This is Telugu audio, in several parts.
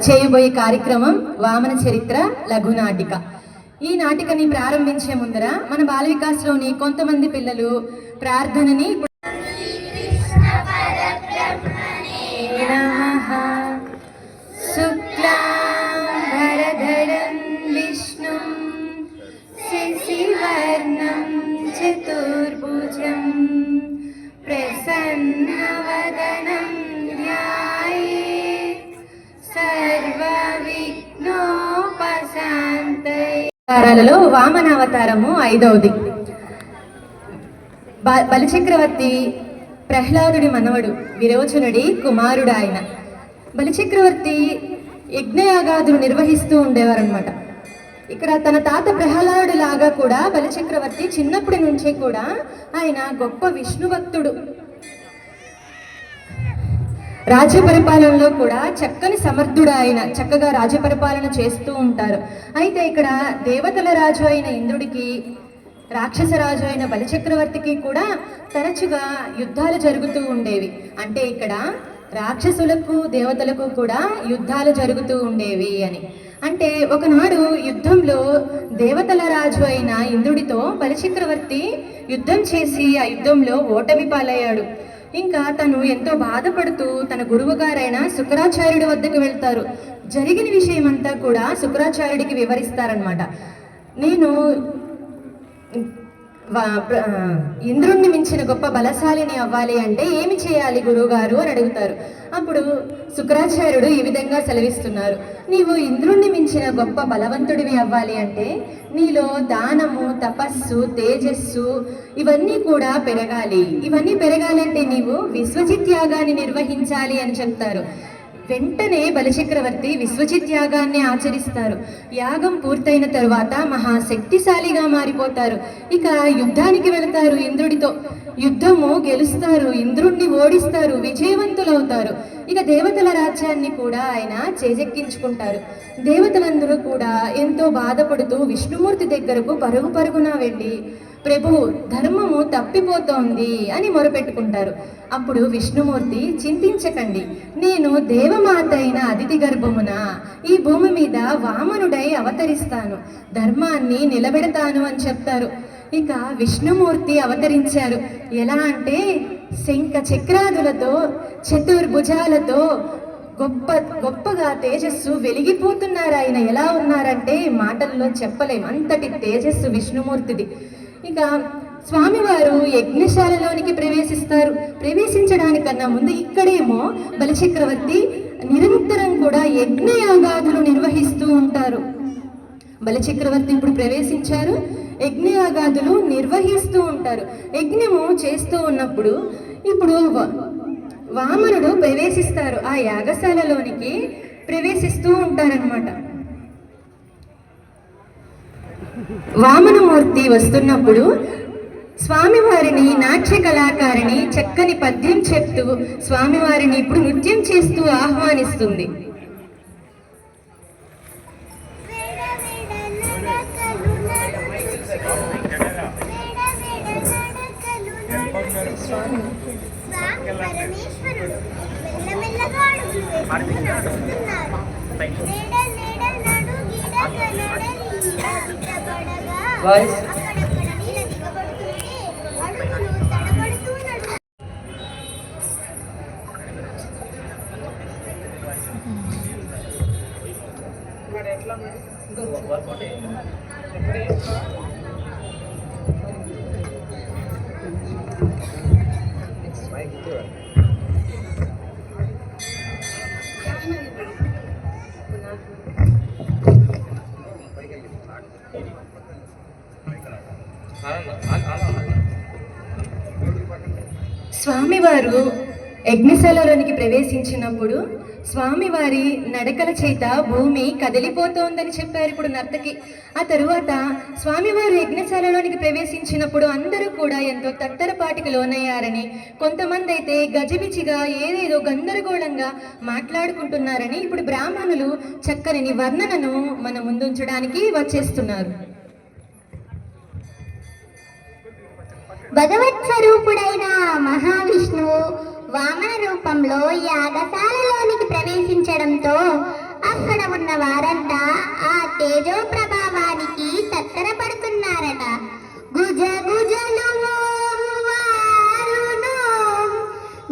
చేయబోయే కార్యక్రమం వామన చరిత్ర లఘునాటిక. ఈ నాటికని ప్రారంభించే ముందర మన బాల వికాస్లోని కొంతమంది పిల్లలు ప్రార్థనని శుక్లాంబరధరం విష్ణుం శశివర్ణం చతుర్భుజం ప్రసన్నవదనం సర్వవిఘ్నోపశాంతయే. వామనావతారము 5వది. బలిచక్రవర్తి ప్రహ్లాదుడి మనవడు, విరోచనుడి కుమారుడు ఆయన. బలిచక్రవర్తి యజ్ఞయాగాదులు నిర్వహిస్తూ ఉండేవారనమాట. ఇక్కడ తన తాత ప్రహ్లాదుడి లాగా కూడా బలిచక్రవర్తి చిన్నప్పటి నుంచే కూడా ఆయన గొప్ప విష్ణు భక్తుడు. రాజ్య పరిపాలనలో కూడా చక్కని సమర్థుడు ఆయన, చక్కగా రాజ్య పరిపాలన చేస్తూ ఉంటారు. అయితే ఇక్కడ దేవతల రాజు అయిన ఇంద్రుడికి, రాక్షస రాజు అయిన బలిచక్రవర్తికి కూడా తరచుగా యుద్ధాలు జరుగుతూ ఉండేవి. అంటే ఇక్కడ రాక్షసులకు దేవతలకు కూడా యుద్ధాలు జరుగుతూ ఉండేవి అని. అంటే ఒకనాడు యుద్ధంలో దేవతల రాజు అయిన ఇంద్రుడితో బలిచక్రవర్తి యుద్ధం చేసి ఆ యుద్ధంలో ఓటమి పాలయ్యాడు. ఇంకా తను ఎంతో బాధపడుతూ తన గురువు గారైన శుక్రాచార్యుడి వద్దకు వెళ్తారు. జరిగిన విషయం అంతా కూడా శుక్రాచార్యుడికి వివరిస్తారనమాట. నేను ఇంద్రుణ్ణి మించిన గొప్ప బలశాలిని అవ్వాలి అంటే ఏమి చేయాలి గురువుగారు అని అడుగుతారు. అప్పుడు శుక్రాచార్యుడు ఈ విధంగా సెలవిస్తున్నారు: నీవు ఇంద్రుణ్ణి మించిన గొప్ప బలవంతుడివి అవ్వాలి అంటే నీలో దానము, తపస్సు, తేజస్సు ఇవన్నీ కూడా పెరగాలి. ఇవన్నీ పెరగాలంటే నీవు విశ్వజిత్ యాగాన్ని నిర్వహించాలి అని చెప్తారు. వెంటనే బలిచక్రవర్తి విశ్వజిత్ యాగాన్ని ఆచరిస్తారు. యాగం పూర్తయిన తరువాత మహాశక్తిశాలిగా మారిపోతారు. ఇక యుద్ధానికి వెళతారు ఇంద్రుడితో. యుద్ధము గెలుస్తారు, ఇంద్రుడిని ఓడిస్తారు, విజయవంతులవుతారు. ఇక దేవతల రాజ్యాన్ని కూడా ఆయన చేజెక్కించుకుంటారు. దేవతలందరూ కూడా ఎంతో బాధపడుతూ విష్ణుమూర్తి దగ్గరకు పరుగు పరుగున వెళ్ళి, ప్రభు, ధర్మము తప్పిపోతోంది అని మొరపెట్టుకుంటారు. అప్పుడు విష్ణుమూర్తి, చింతించకండి, నేను దేవమాత అయిన అదితి గర్భమున ఈ భూమి మీద వామనుడై అవతరిస్తాను, ధర్మాన్ని నిలబెడతాను అని చెప్తారు. ఇక విష్ణుమూర్తి అవతరించారు. ఎలా అంటే శంఖ చక్రాదులతో, చతుర్భుజాలతో గొప్పగా తేజస్సు వెలిగిపోతున్నారు. ఆయన ఎలా ఉన్నారంటే మాటల్లో చెప్పలేం, అంతటి తేజస్సు విష్ణుమూర్తిది. ఇక స్వామివారు యజ్ఞశాలలోనికి ప్రవేశిస్తారు. ప్రవేశించడానికన్నా ముందు ఇక్కడేమో బలిచక్రవర్తి నిరంతరం కూడా యజ్ఞయాగాదులు నిర్వహిస్తూ ఉంటారు. బలిచక్రవర్తి ఇప్పుడు ప్రవేశించారు, యజ్ఞయాగాదులు నిర్వహిస్తూ ఉంటారు. యజ్ఞము చేస్తూ ఉన్నప్పుడు ఇప్పుడు వామనుడు ప్రవేశిస్తారు. ఆ యాగశాలలోనికి ప్రవేశిస్తూ ఉంటారనమాట. వామనమూర్తి వస్తున్నప్పుడు స్వామివారిని నాట్య కళాకారిణి చక్కని పద్యం చెప్తూ స్వామివారిని ఇప్పుడు నృత్యం చేస్తూ ఆహ్వానిస్తుంది. స్వామివారు యజ్ఞశాలలోనికి ప్రవేశించినప్పుడు స్వామివారి నడకల చేత భూమి కదిలిపోతోందని చెప్పారు ఇప్పుడు నర్తకి. ఆ తరువాత స్వామివారు యజ్ఞశాలలోనికి ప్రవేశించినప్పుడు అందరూ కూడా ఎంతో తత్తరపాటికి లోనయ్యారని, కొంతమంది అయితే గజిబిజిగా ఏదేదో గందరగోళంగా మాట్లాడుకుంటున్నారని ఇప్పుడు బ్రాహ్మణులు చక్కని వర్ణనను మన ముందుంచడానికి వచ్చేస్తున్నారు. భగవత్ స్వరూపుడైన మహావిష్ణువు వామన రూపంలో యాగశాలలోనికి ప్రవేశించడంతో ఆ తేజో ప్రభావానికి తత్తరపడుతున్నారట. గుజ గుజలు వారును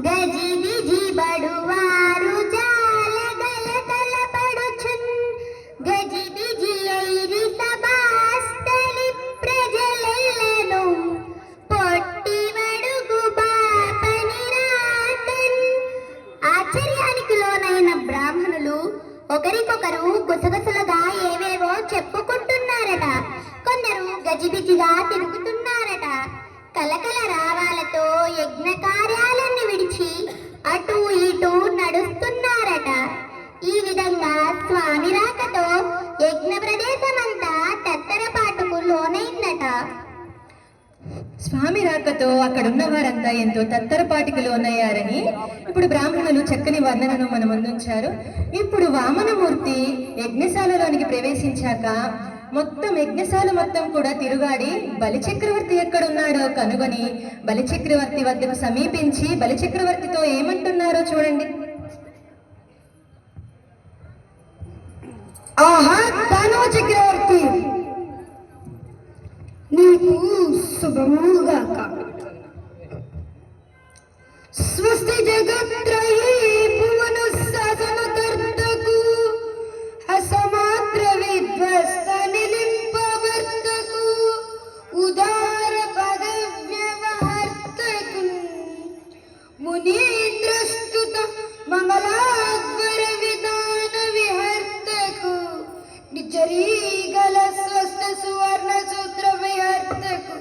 గజి బిజి బడువారు జాలగల తలపడుచున్ గజి బిజి ఐరి సభాస్థలి ప్రజలెల్లను పొట్టి వడుగు బాపని రాతన్. ఆశ్చర్యానికి లోనైన బ్రాహ్మణులు ఒకరికొకరు గుసగుసలుగా ఏవేవో చెప్పుకుంటున్నారట. కొందరు గజిబిజిగా తిరుగుతున్నారట. కలకల రావాలతో యజ్ఞ కార్యాలన్నీ విడిచి అటు ఇటు నడుస్తున్నారట. ఈ విధంగా స్వామి రాకతో యజ్ఞ ప్రదేశమంతా తత్తరపాటుకు లోనైందట. స్వామి రాకతో అక్కడున్న వారంతా ఎంతో తత్తరపాటికి లోనయ్యారని ఇప్పుడు బ్రాహ్మణులు చక్కని వర్ణనను మన ముందుంచారు. ఇప్పుడు వామనమూర్తి యజ్ఞశాలలోనికి ప్రవేశించాక యజ్ఞశాల మొత్తం కూడా తిరుగాడి బలిచక్రవర్తి ఎక్కడున్నాడో కనుగొని బలిచక్రవర్తి వద్దకు సమీపించి బలిచక్రవర్తితో ఏమంటున్నారో చూడండి. ఆహా దానవ చక్రవర్తి, నీకు శుభముగాక. స్వస్తి జగత్రయీ భువన శాసనకర్తకు అసమాత్ర విధ్వస్త నిలింపవర్తకు ఉదార పద వ్యవహర్తకు మునీంద్రస్తుత మంగళాద్వర విధాన విహర్తకు నిజరీగల స్వస్థ సువర్ణ సూత్ర విహర్తకు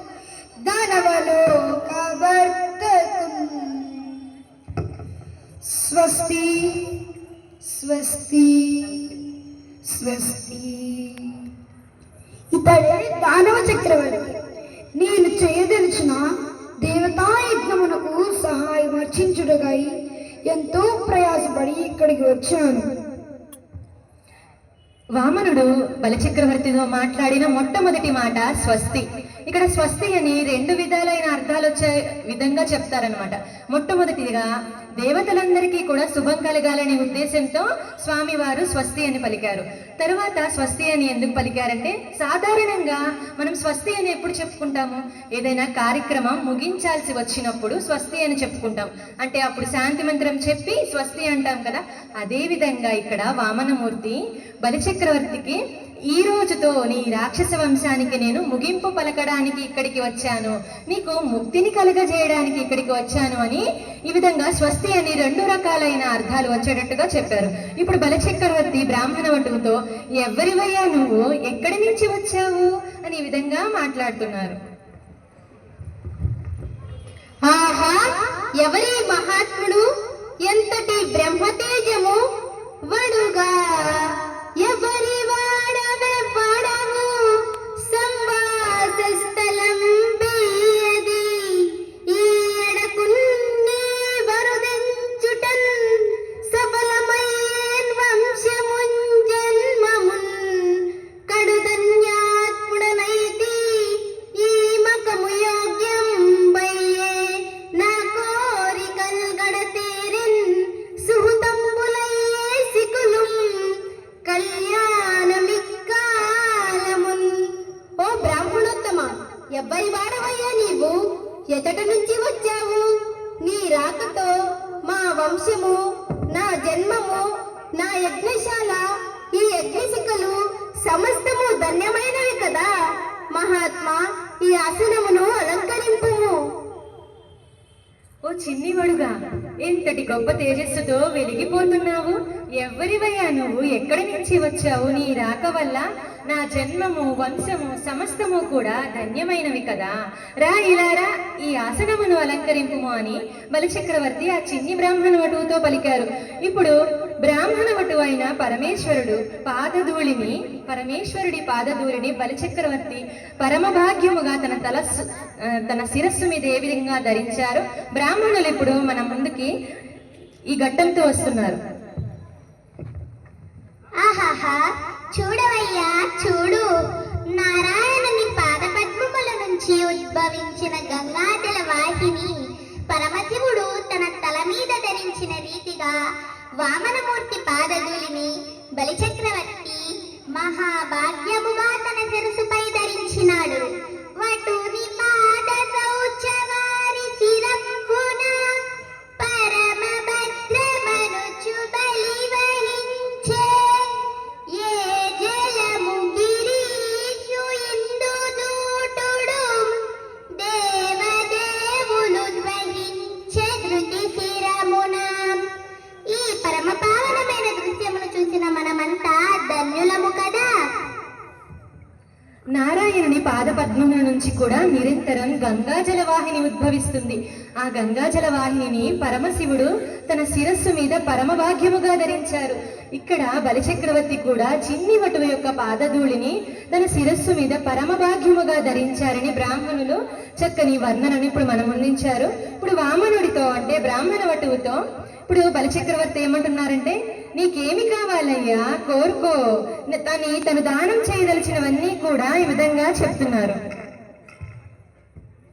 దానవలోకవర్తకు స్వస్తి స్వస్తి స్వస్తి. ఇతడే దానవ చక్రవర్తి. నేను చేయదలిచిన దేవతా యజ్ఞమునకు సహాయం అర్చించుటకై ఎంతో ప్రయాసపడి ఇక్కడికి వచ్చాను. వామనుడు బలిచక్రవర్తితో మాట్లాడిన మొట్టమొదటి మాట స్వస్తి. ఇక్కడ స్వస్తి అని రెండు విధాలైన అర్థాలు వచ్చే విధంగా చెప్తారనమాట. మొట్టమొదటిగా దేవతలందరికీ కూడా శుభం కలగాలనే ఉద్దేశంతో స్వామివారు స్వస్తి అని పలికారు. తరువాత స్వస్తి అని ఎందుకు పలికారంటే, సాధారణంగా మనం స్వస్తి అని ఎప్పుడు చెప్పుకుంటాము? ఏదైనా కార్యక్రమం ముగించాల్సి వచ్చినప్పుడు స్వస్తి అని చెప్పుకుంటాం. అంటే అప్పుడు శాంతి మంత్రం చెప్పి స్వస్తి అంటాం కదా. అదే విధంగా ఇక్కడ వామనమూర్తి బలిచక్రవర్తికి ఈ రోజుతో నీ రాక్షస వంశానికి నేను ముగింపు పలకడానికి ఇక్కడికి వచ్చాను, నీకు ముక్తిని కలగజేయడానికి ఇక్కడికి వచ్చాను అని ఈ విధంగా స్వస్తి అని రెండు రకాలైన అర్థాలు వచ్చేటట్టుగా చెప్పారు. ఇప్పుడు బలిచక్రవర్తి బ్రాహ్మణ వటువుతో ఎవరివయ్యా నువ్వు, ఎక్కడి నుంచి వచ్చావు అని ఈ విధంగా మాట్లాడుతున్నారు. ఆహా, ఎవరి మహాత్ముడు, ఎంతటి బ్రహ్మతేజము వడుగా, ఎవరి వాడవెవ్వడము సంవాస స్థలం బీయది, ఈ ఎడకున్ని వరుదించుటన్ సఫలమయ్యేన్ వంశమున్ జన్మమున్ కడుధన్యాత్ముడనైతి, ఈ మకము యోగ్యం బయ్యే నా కోరికల్ గడతేరిన్ సుహృతంబులయ్యే సికులుం కళ్యాణమిక్కాలమున్. ఓ బ్రాహ్మణోత్తమ, ఎవ్వరి వాడవయ్యా నీవు, ఎతట నుంచి వచ్చావు? నీ రాకతో మా వంశము, నా జన్మము, నా యజ్ఞశాల, ఈ యజ్ఞశిఖలు సమస్తము ధన్యమైనవి కదా. మహాత్మా, ఈ ఆసనమును అలంకరింపుము. ఓ చిన్నివడుగా, ఇంతటి గొప్ప తేజస్సుతో వెలిగిపోతున్నావు. ఎవరివయ్యా నువ్వు, ఎక్కడి నుంచి వచ్చావు? నీ రాక వల్ల నా జన్మము, వంశము సమస్తము కూడా ధన్యమైనవి కదా. రా ఇలారా, ఈ ఆసనమును అలంకరింపుము అని బలిచక్రవర్తి ఆ చిన్ని బ్రాహ్మణ వటువుతో పలికారు. ఇప్పుడు బ్రాహ్మణ వటువు అయిన పరమేశ్వరుడి పాదధూళిని బలిచక్రవర్తి పరమభాగ్యముగా తన శిరస్సు మీద ఏ విధంగా ధరించారు. బ్రాహ్మణులు ఇప్పుడు మన ముందుకి ఈ ఘట్టంతో వస్తున్నారు. ఆహాహా, చూడవయ్యా చూడు, నారాయణుని పాదపద్మముల నుంచి ఉద్భవించిన గంగాజల వాహిని పరమశివుడు తన తల మీద ధరించిన రీతిగా వామనమూర్తి పాదధూళిని బలిచక్రవర్తి మహాభాగ్యముగా తన శిరసుపై ధరించినాడు. వటుని పాద శౌచవారి శిరంబున పరమ భద్రమనుచు బలి వహించే. ఏ జలము గిరీషు ఇందు దూటుడు దేవదేవులు ధ్వనించే ధృతి శిరమున. ఈ పరమ పావనమైన దృశ్యమును చూసిన మనమంతా ధన్యులము కదా. నారాయణుని పాదపద్మముల నుంచి కూడా నిరంతరం గంగాజల వాహిని ఉద్భవిస్తుంది. ఆ గంగాజల వాహినిని పరమశివుడు తన శిరస్సు మీద పరమభాగ్యముగా ధరించారు. ఇక్కడ బలిచక్రవర్తి కూడా చిన్ని వటువు యొక్క పాదధూళిని తన శిరస్సు మీద పరమభాగ్యముగా ధరించారని బ్రాహ్మణులు చక్కని వర్ణనను ఇప్పుడు మనం అందించారు. ఇప్పుడు వామనుడితో అంటే బ్రాహ్మణ వటువుతో ఇప్పుడు బలిచక్రవర్తి ఏమంటున్నారంటే, నీకేమి కావాలయ్యా కోరుకో, తను దానం చేయదలిచినవన్నీ కూడా ఈ విధంగా చెప్తున్నారు.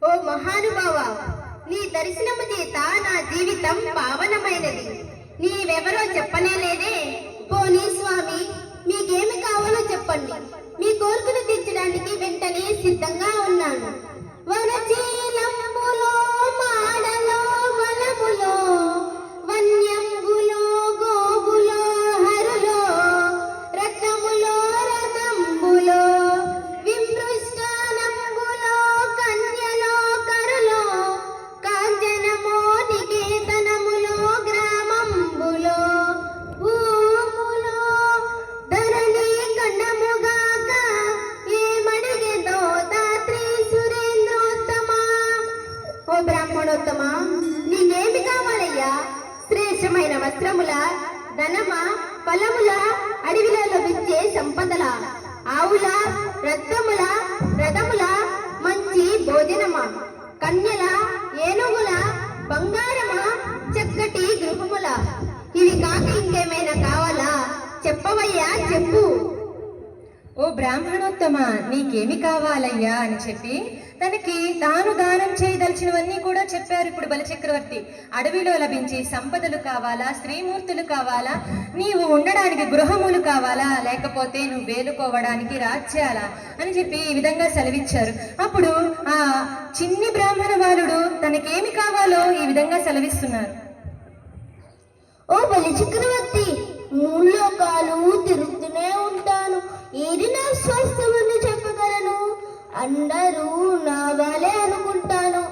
ఓ మహానుభావ, నీ దర్శనము చేత నా జీవితం పావనమైనది. నీవెవరో చెప్పనేలేదే. పోనీ స్వామి, మీకేమి కావాలో చెప్పండి. మీ కోరికను తీర్చడానికి వెంటనే సిద్ధంగా ఉన్నాను. వనచీలంబులో మాడలో వనములో వన్యంబులో గోవులో హరులో రథములో రథంబులో విమృష్టానంబులో కన్యలో కరులో కాంచనమో నికేతనములో గ్రామంబులో భూములో ధరణి ఖండముగాక ఏమడిగెదో దాత్రి సురేంద్రోత్తమ. ఓ బ్రాహ్మణోత్తమ, నీకేమి కావాలయ్యా? శ్రేష్టమైన వస్త్రముల, ధనమ, ఫలముల, అడవిలో లభించే సంపదల, ఆవుల, రత్నముల, రథముల, మంచి భోజనమా, కన్యల, ఏనుగుల, బంగారమా, చక్కటి గృహముల, ఇవి కాక ఇంకేమైనా కావాలా? చెప్పవయ్యా, చెప్పు. ఓ బ్రాహ్మణోత్తమ, నీకేమి కావాలయ్యా అని చెప్పి తనకి తాను దానం చేయదలిచినవన్నీ కూడా చెప్పారు. ఇప్పుడు బలిచక్రవర్తి అడవిలో లభించి సంపదలు కావాలా, స్త్రీమూర్తులు కావాలా, నీవు ఉండడానికి గృహములు కావాలా, లేకపోతే నువ్వు వేలుకోవడానికి రాజ్యాలా అని చెప్పి ఈ విధంగా సెలవిచ్చారు. అప్పుడు ఆ చిన్ని బ్రాహ్మణ బాలుడు తనకేమి కావాలో ఈ విధంగా సెలవిస్తున్నారు. ఓ బలిచక్రవర్తి, మూడు లోకాలు తిరుగుతూనే ఉంటాను. ఏది నా స్వాస్థ్యమని చెప్పగలను? అందరూ నా వాళ్ళే అనుకుంటాను.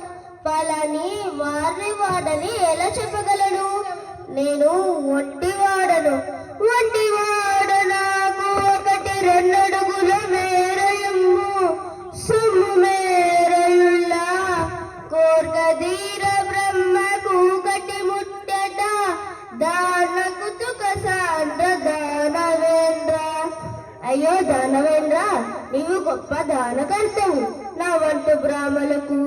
పలాని వారిని వాడని ఎలా చెప్పగలను? నేను ఒంటివాడను. ఒంటివాడ నాకు ఒకటి రెండడుగుల మేరయమ్ము సొమ్ము మేరయుళ్ళ కోర్కదీర బ్రహ్మకు కటి ముట్టట దానకు తుక సాంద్ర దానవేంద్ర. అయ్యో దానవేంద్ర, నీవు గొప్ప దానకర్తవు. నా వంటి బ్రాహ్మణులకు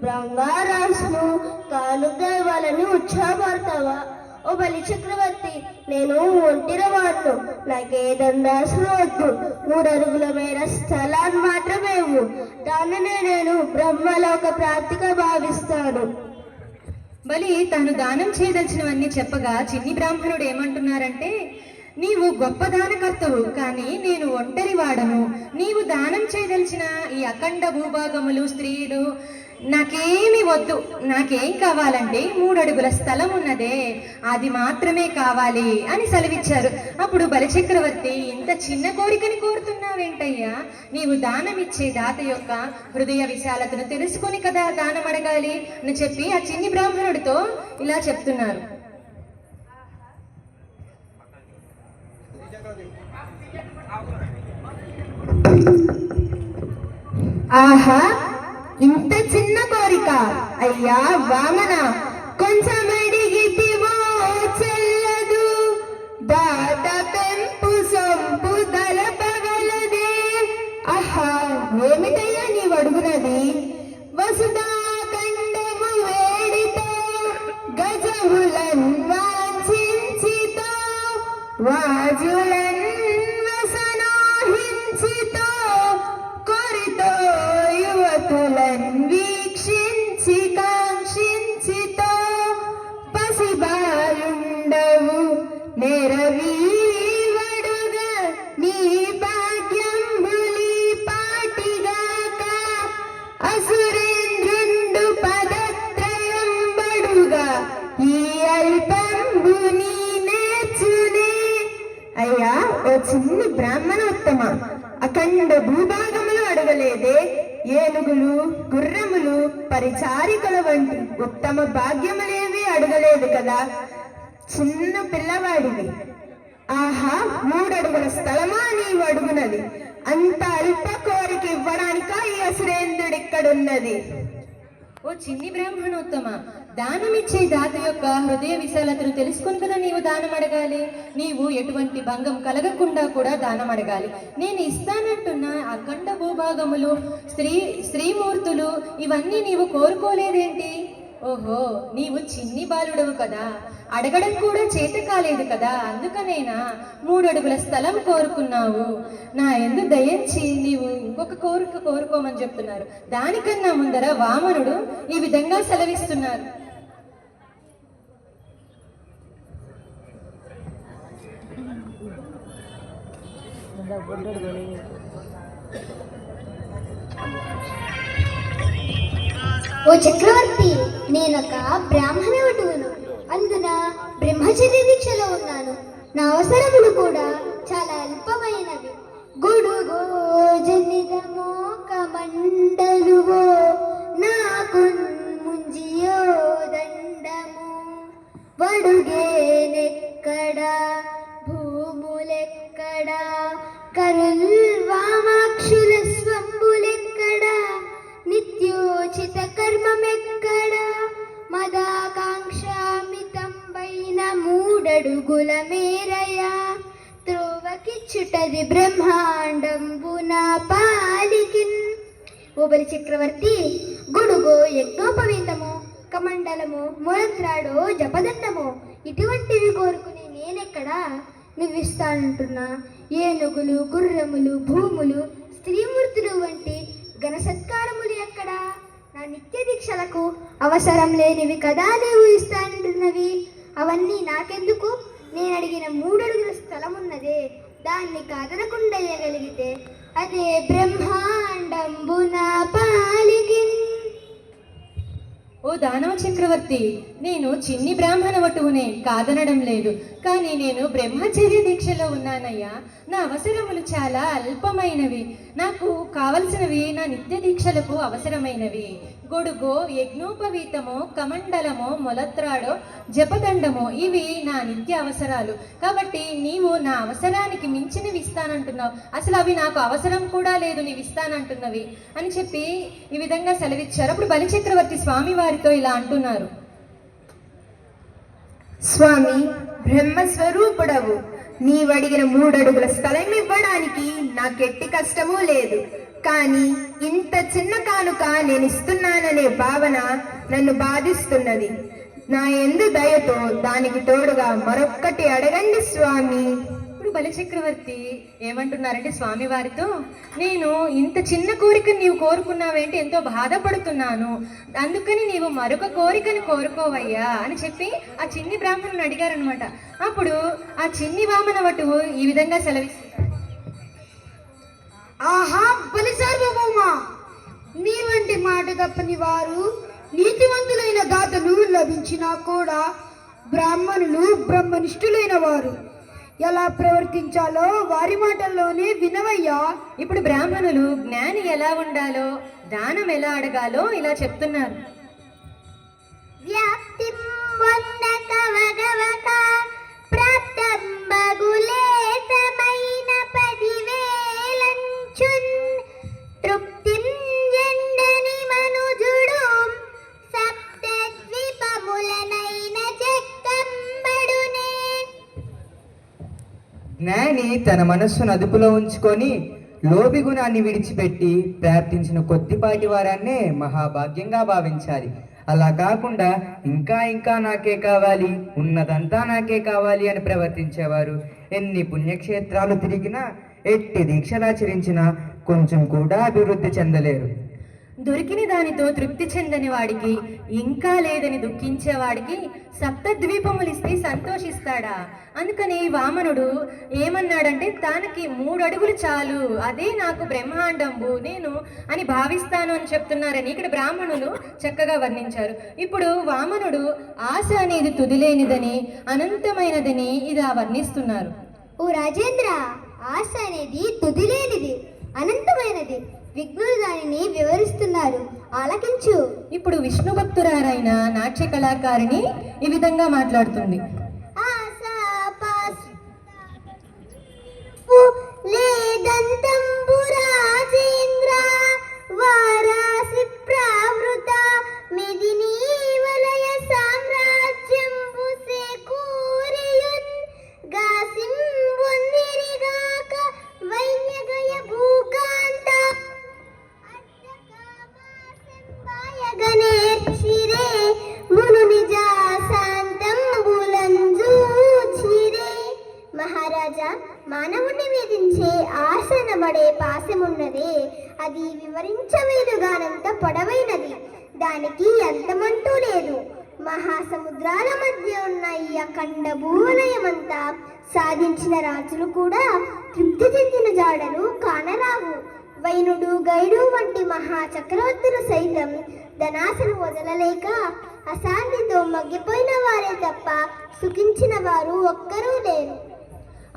బంగారాసును కానుకలను ఉత్సాహపడతావా? ఓ బలి చక్రవర్తి, నేను ఒంటిరవాడు. నాకే దండాసులు వద్దు. 3 అడుగుల మేర స్థలాన్ని మాత్రమే దానినే నేను బ్రహ్మలోక ప్రాప్తిగా భావిస్తాను. బలి తాను దానం చేయదలిచినవన్నీ చెప్పగా చిన్ని బ్రాహ్మణుడు ఏమంటున్నారంటే, నీవు గొప్ప దానకర్తవు, కానీ నేను ఒంటరి వాడను. నీవు దానం చేయదలిచిన ఈ అఖండ భూభాగములు, స్త్రీలు నాకేమి వద్దు. నాకేం కావాలంటే 3 అడుగుల స్థలం ఉన్నదే, అది మాత్రమే కావాలి అని సెలవిచ్చారు. అప్పుడు బలిచక్రవర్తి, ఇంత చిన్న కోరికని కోరుతున్నావేంటయ్యా? నీవు దానం ఇచ్చే దాత యొక్క హృదయ విశాలతను తెలుసుకొని కదా దానం అడగాలి అని చెప్పి ఆ చిన్ని బ్రాహ్మణుడితో ఇలా చెప్తున్నారు. ఆహా, ఇంత చిన్న కోరిక అయ్యా వామన, కొంచెం అడిగితివో చెల్లదు. దాట పెంపు సొంపు దళపగలదే. ఆహా, ఏమిటయ్యా నీవు అడుగునది? వసుదా ఖండము వేడితో గజములన్ వాంఛించితో వాజులన్ వసనాహించితో కొరితో యువతులన్ వీక్షించి కాంక్షించితో అయ్యా ఓ చిన్ని బ్రాహ్మణోత్తమ, అఖండ భూభాగములు అడగలేదే, ఏనుగులు గుర్రములు పరిచారికల వంటి ఉత్తమ భాగ్యములేవి అడగలేదు కదా. చిన్న పిల్లవాడివి. ఆహా, 3 అడుగుల స్థలమా నీవు అడుగునది? అంత అల్ప కోరిక ఇవ్వడానికా ఈ అసురేంద్రుడిక్కడున్నది? ఓ చిన్ని బ్రాహ్మణోత్తమ, దానమిచ్చే దాత యొక్క హృదయ విశాలతను తెలుసుకుని కదా నీవు దానం అడగాలి. నీవు ఎటువంటి భంగం కలగకుండా కూడా దానం అడగాలి. నేను ఇస్తానంటున్న అఖండ భూభాగములు, స్త్రీమూర్తులు ఇవన్నీ నీవు కోరుకోలేదేంటి? ఓహో, నీవు చిన్ని బాలుడవు కదా, అడగడం కూడా చేత కాలేదు కదా, అందుకనేనా 3 అడుగుల స్థలం కోరుకున్నావు. నా యందు దయించి నీవు ఇంకొక కోరిక కోరుకోమని చెప్తున్నారు. దానికన్నా ముందర వామనుడు ఈ విధంగా సెలవిస్తున్నారు. ఓ చక్రవర్తి, నేనొక బ్రాహ్మణ వటువును, అందున బ్రహ్మచర్య దీక్షలో ఉన్నాను. నా అవసరములు కూడా చాలా అల్పమైనవి. గొడుగో జనిదమో కమండలువో నాకు ముంజియో దండము, వడుగేనెక్కడ భూములెక్కడ, కరుల్వామాక్షుల స్వంబులెక్కడ, నిత్యోచిత కర్మమెక్కడ, మదాకాంక్షామితంబైన 3 అడుగుల మేరయా, త్రోవకిచ్చుటది బ్రహ్మాండంబున పాలికిన్. ఓ బలి చక్రవర్తి, గొడుగో యజ్ఞోపవీతము, కమండలము, ముళత్రాడో జపదండము ఇటువంటివి కోరుకుని నేనెక్కడా? నువ్విస్తానంటున్నా ఏనుగులు గుర్రములు భూములు స్త్రీమూర్తులు వంటి ఘన సత్కారములు ఎక్కడా? నా నిత్య దీక్షలకు అవసరం లేనివి కదా నీవు ఇస్తానంటున్నవి. అవన్నీ నాకెందుకు? నేను అడిగిన 3 అడుగుల స్థలం ఉన్నదే, దాన్ని కాదనకుండా ఇయ్యగలిగితే అదే బ్రహ్మాండంబున పాలికిన్. ఓ దానవ చక్రవర్తి, నేను చిన్ని బ్రాహ్మణ వటువునే, కాదనడం లేదు. కానీ నేను బ్రహ్మచర్య దీక్షలో ఉన్నానయ్యా. నా అవసరములు చాలా అల్పమైనవి. నాకు కావలసినవి నా నిత్య దీక్షలకు అవసరమైనవి. గొడుగో యజ్ఞోపవీతమో కమండలమో మొలత్రాడో జపదండమో ఇవి నా నిత్య అవసరాలు. కాబట్టి నీవు నా అవసరానికి మించినవి ఇస్తానంటున్నావు. అసలు అవి నాకు అవసరం కూడా లేదు, నీవు ఇస్తానంటున్నవి అని చెప్పి ఈ విధంగా సెలవిచ్చారు. అప్పుడు బలిచక్రవర్తి స్వామి వారితో ఇలా అంటున్నారు. స్వామి, బ్రహ్మస్వరూపుడవు, నీవడిగిన 3 అడుగుల స్థలం ఇవ్వడానికి నాకెట్టి కష్టమూ లేదు. కానీ ఇంత చిన్న కానుక నేను ఇస్తున్నాననే భావన నన్ను బాధిస్తున్నది. నా యందు దయతో దానికి తోడుగా మరొక్కటి అడగండి స్వామి. ఇప్పుడు బలిచక్రవర్తి ఏమంటున్నారంటే స్వామి వారితో, నేను ఇంత చిన్న కోరికను నీవు కోరుకున్నావేంటి, ఎంతో బాధపడుతున్నాను, అందుకని నీవు మరొక కోరికను కోరుకోవయ్యా అని చెప్పి ఆ చిన్ని బ్రాహ్మణుని అడిగారనమాట. అప్పుడు ఆ చిన్ని వామన వటువు ఈ విధంగా సెలవిస్తున్నారు. ఆహా బలి సార్వభౌమ, నీ వంటి మాట తప్పని వారు నీతివంతులైన దాతలు లభించినా కూడా బ్రాహ్మణులు బ్రహ్మనిష్ఠులైన వారు. ఎలా ప్రవర్తించాలో వారి మాటల్లోనే వినవయ్యా. ఇప్పుడు బ్రాహ్మణులు జ్ఞాని ఎలా ఉండాలో, దానం ఎలా అడగాలో ఇలా చెప్తున్నారు. వ్యాప్తిం వందక వగవక ప్రాప్తం బగులేతమైన 10,000 తృప్తిం ఎండని మనుజుడు సప్తద్వీపములనైన చెక్కంబడునే. జ్ఞాని తన మనస్సును అదుపులో ఉంచుకొని లోభి గుణాన్ని విడిచిపెట్టి ప్రార్థించిన కొద్దిపాటి వారాన్నే మహాభాగ్యంగా భావించాలి. అలా కాకుండా ఇంకా ఇంకా నాకే కావాలి, ఉన్నదంతా నాకే కావాలి అని ప్రవర్తించేవారు ఎన్ని పుణ్యక్షేత్రాలు తిరిగినా, ఎట్టి దీక్షలాచరించినా కొంచెం కూడా అభివృద్ధి చెందలేరు. దొరికిన దానితో తృప్తి చెందని వాడికి, ఇంకా లేదని దుఃఖించేవాడికి సప్తద్వీపములిస్తే సంతోషిస్తాడా? అందుకని వామనుడు ఏమన్నాడంటే, తనకి 3 అడుగులు చాలు, అదే నాకు బ్రహ్మాండంబు నేను అని భావిస్తాను అని చెప్తున్నారని ఇక్కడ బ్రాహ్మణులు చక్కగా వర్ణించారు. ఇప్పుడు వామనుడు ఆశ అనేది తుదిలేనిదని, అనంతమైనదని ఇలా వర్ణిస్తున్నారు. ఓ రాజేంద్ర, ఆశ అనేది తుదిలేనిది, అనంతమైనది. విఘ్నులు దానిని వివరిస్తున్నారు, ఆలకించు. ఇప్పుడు విష్ణు భక్తురారైన నాట్య కళాకారిణి ఈ విధంగా మాట్లాడుతుంది. లేదంతంబు రాజేంద్ర వారాసి ప్రావృత మిదిని వలయ సామ్రాజ్యంబు సేకూరియున్ గాసింబొందిరిగాక వైన్యగయ భూకాంత అడ్డకామాసంబాయగనేర్చిరే మును నిజా శాంతంబులంజూచిరే. మహారాజా, మానవుణ్ణి వేధించే ఆసనబడే పాశమున్నదే, అది వివరించవేలుగానంత పొడవైనది, దానికి అంతమంటూ లేదు. మహాసముద్రాల మధ్య ఉన్న ఈ అఖండ భూవలయమంతా సాధించిన రాజులు కూడా తృప్తి చెందిన జాడలు కానరావు. వైనుడు, గైడు వంటి మహా చక్రవర్తులు సైతం ధనాశను వదలలేక అశాంతితో మగ్గిపోయిన వారే తప్ప సుఖించిన వారు ఒక్కరూ లేరు.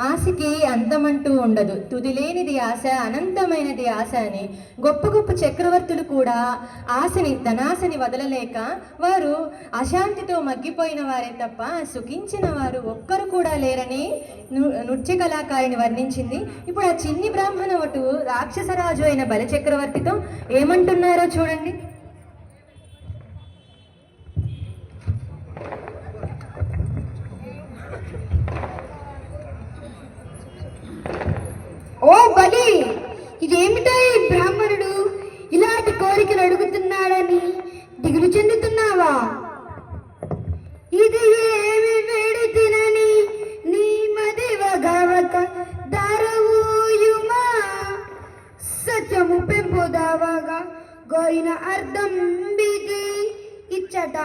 ఆశకి అంతమంటూ ఉండదు, తుదిలేనిది ఆశ, అనంతమైనది ఆశ అని గొప్ప గొప్ప చక్రవర్తులు కూడా ఆశని, ధనాశని వదలలేక వారు అశాంతితో మగ్గిపోయిన వారే తప్ప సుఖించిన వారు ఒక్కరు కూడా లేరని నృత్య కళాకారిని వర్ణించింది. ఇప్పుడు ఆ చిన్ని బ్రాహ్మణ వటు రాక్షసరాజు అయిన బలిచక్రవర్తితో ఏమంటున్నారో చూడండి. ఓ బలి, ఇదేమిటో ఈ బ్రాహ్మణుడు ఇలాంటి కోరికలు అడుగుతున్నాడని దిగులు చెందుతున్నావా? ఇది ఏమి వేడి తినని నీ మదివగవక దారవూయుమా సత్యము పెంపుదావగా గోరిన అర్థం బిగి ఇచ్చట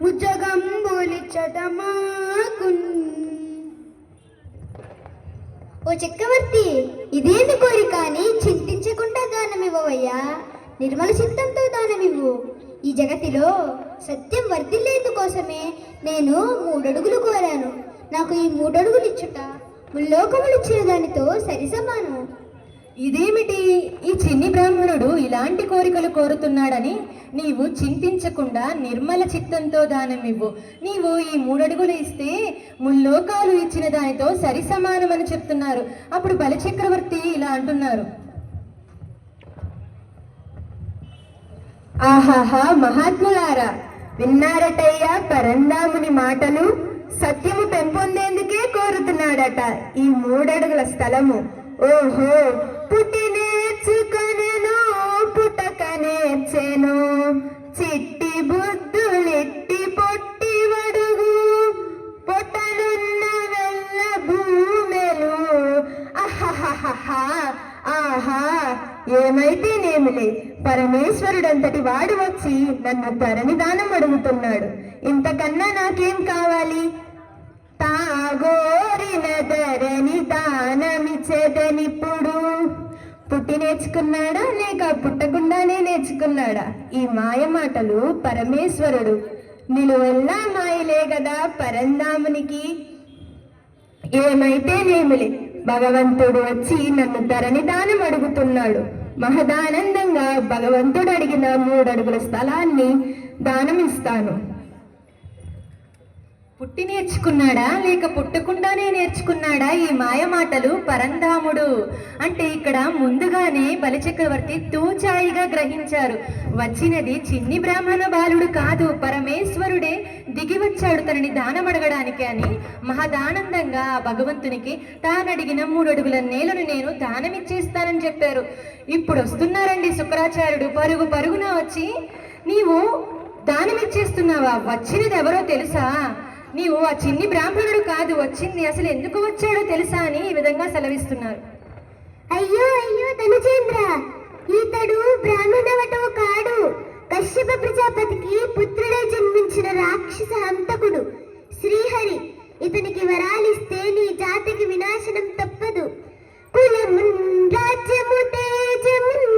ముజ్జగంబులిచ్చట మాకున్. ఓ చక్రవర్తి, ఇదేమి కోరిక అని చింతించకుండా దానమివ్వవయ్యా. నిర్మల చిత్తంతో దానమివ్వు. ఈ జగతిలో సత్యం వర్ధిల్లేందుకోసమే నేను 3 అడుగులు కోరాను. నాకు ఈ 3 అడుగులు ఇచ్చుట ముల్లోకములు ఇచ్చిన దానితో సరి సమానం. ఇదేమిటి, ఈ చిన్ని బ్రాహ్మణుడు ఇలాంటి కోరికలు కోరుతున్నాడని నీవు చింతించకుండా నిర్మల చిత్తంతో దానమివ్వు. నీవు ఈ 3 అడుగులు ఇస్తే ముల్లోకాలు ఇచ్చిన దానితో సరి సమానమని చెప్తున్నారు. అప్పుడు బలిచక్రవర్తి ఇలా అంటున్నారు. ఆహాహా, మహాత్ములారా, విన్నారటయ్యా పరంధాముని మాటలు. సత్యము పెంపొందేందుకే కోరుతున్నాడట ఈ 3 అడుగుల స్థలము. ఓహో, పుట్టి నేర్చుకొనెను పుట్టక నేర్చెను చిట్టి బుద్ధులిట్టి పొట్టి వడుగు పొట్టనున్న వెళ్ళ భూమెలు. అహహహహా, ఆహా, ఏమైతేనేమిలే, పరమేశ్వరుడంతటి వాడు వచ్చి నన్ను ధరణి దానం అడుగుతున్నాడు. ఇంతకన్నా నాకేం కావాలి? తాగోరిన ధరణి దానమిచ్చేదనిప్పుడు. పుట్టి నేర్చుకున్నాడా లేక పుట్టకుండానే నేర్చుకున్నాడా? ఈ మాయ మాటలు పరమేశ్వరుడు. నిలువెల్లా మాయలే కదా పరంధామునికి. ఏమైతేనేమిలే, భగవంతుడు వచ్చి నన్ను ధరణి దానం అడుగుతున్నాడు. మహదానందంగా భగవంతుడు అడిగిన 3 అడుగుల స్థలాన్ని దానమిస్తాను. పుట్టి నేర్చుకున్నాడా లేక పుట్టకుండానే నేర్చుకున్నాడా? ఈ మాయ మాటలు పరంధాముడు అంటే ఇక్కడ ముందుగానే బలిచక్రవర్తి తూచాయిగా గ్రహించారు. వచ్చినది చిన్ని బ్రాహ్మణ బాలుడు కాదు, పరమేశ్వరుడే దిగి వచ్చాడు తనని దానం అడగడానికి అని మహదానందంగా ఆ భగవంతునికి తానడిగిన 3 అడుగుల నేలను నేను దానమిచ్చేస్తానని చెప్పారు. ఇప్పుడు వస్తున్నారండి శుక్రాచార్యుడు పరుగు పరుగున వచ్చి, నీవు దానమిచ్చేస్తున్నావా? వచ్చినది ఎవరో తెలుసా? నీవు ఆ చిన్ని బ్రాహ్మణుడు కాదు, వచ్చింది అసలు ఎందుకు వచ్చాడో తెలుసా అని ఈ విధంగా సెలవిస్తున్నారు. అయ్యో అయ్యో ధనుజేంద్ర, ఈతడు బ్రాహ్మణవటో కాడు, కశ్యప ప్రజాపతికి పుత్రుడై జన్మించిన రాక్షస హంతకుడు శ్రీహరి. ఇతనికి వరాలిస్తే నీ జాతికి వినాశనం తప్పదు. కులమున్ రాజ్యము తేజమున్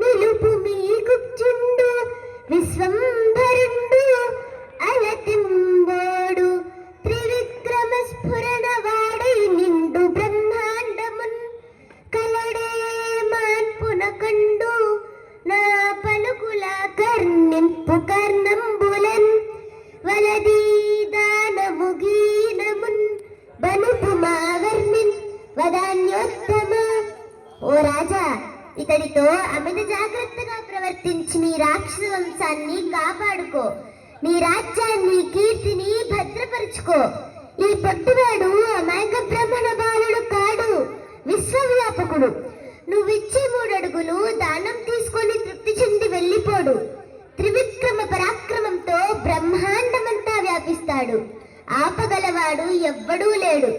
నిలుపు మీకుచుండు విశ్వంభరుండు అలతింబోడు త్రివిక్రమ స్ఫురణ వాడై నిండు బ్రహ్మ ఉత్తమ. ఓ రాజా, ఇతడితో అమిత జాగ్రత్తగా ప్రవర్తించి నీ రాక్షస వంశాన్ని కాపాడుకో. నీ రాజ్యాన్ని కీర్తిని భద్రపరుచుకో. ఈ పొట్టువాడు అమాయక బ్రహ్మణ బాలుడు కాడు, విశ్వవ్యాపకుడు. నువ్విచ్చే 3 అడుగులు దానం తీసుకొని తృప్తి చెంది వెళ్ళిపోడు. త్రివిక్రమ పరాక్రమంతో బ్రహ్మాండమంతా వ్యాపిస్తాడు. ఆపగలవాడు ఎవ్వడూ లేడు.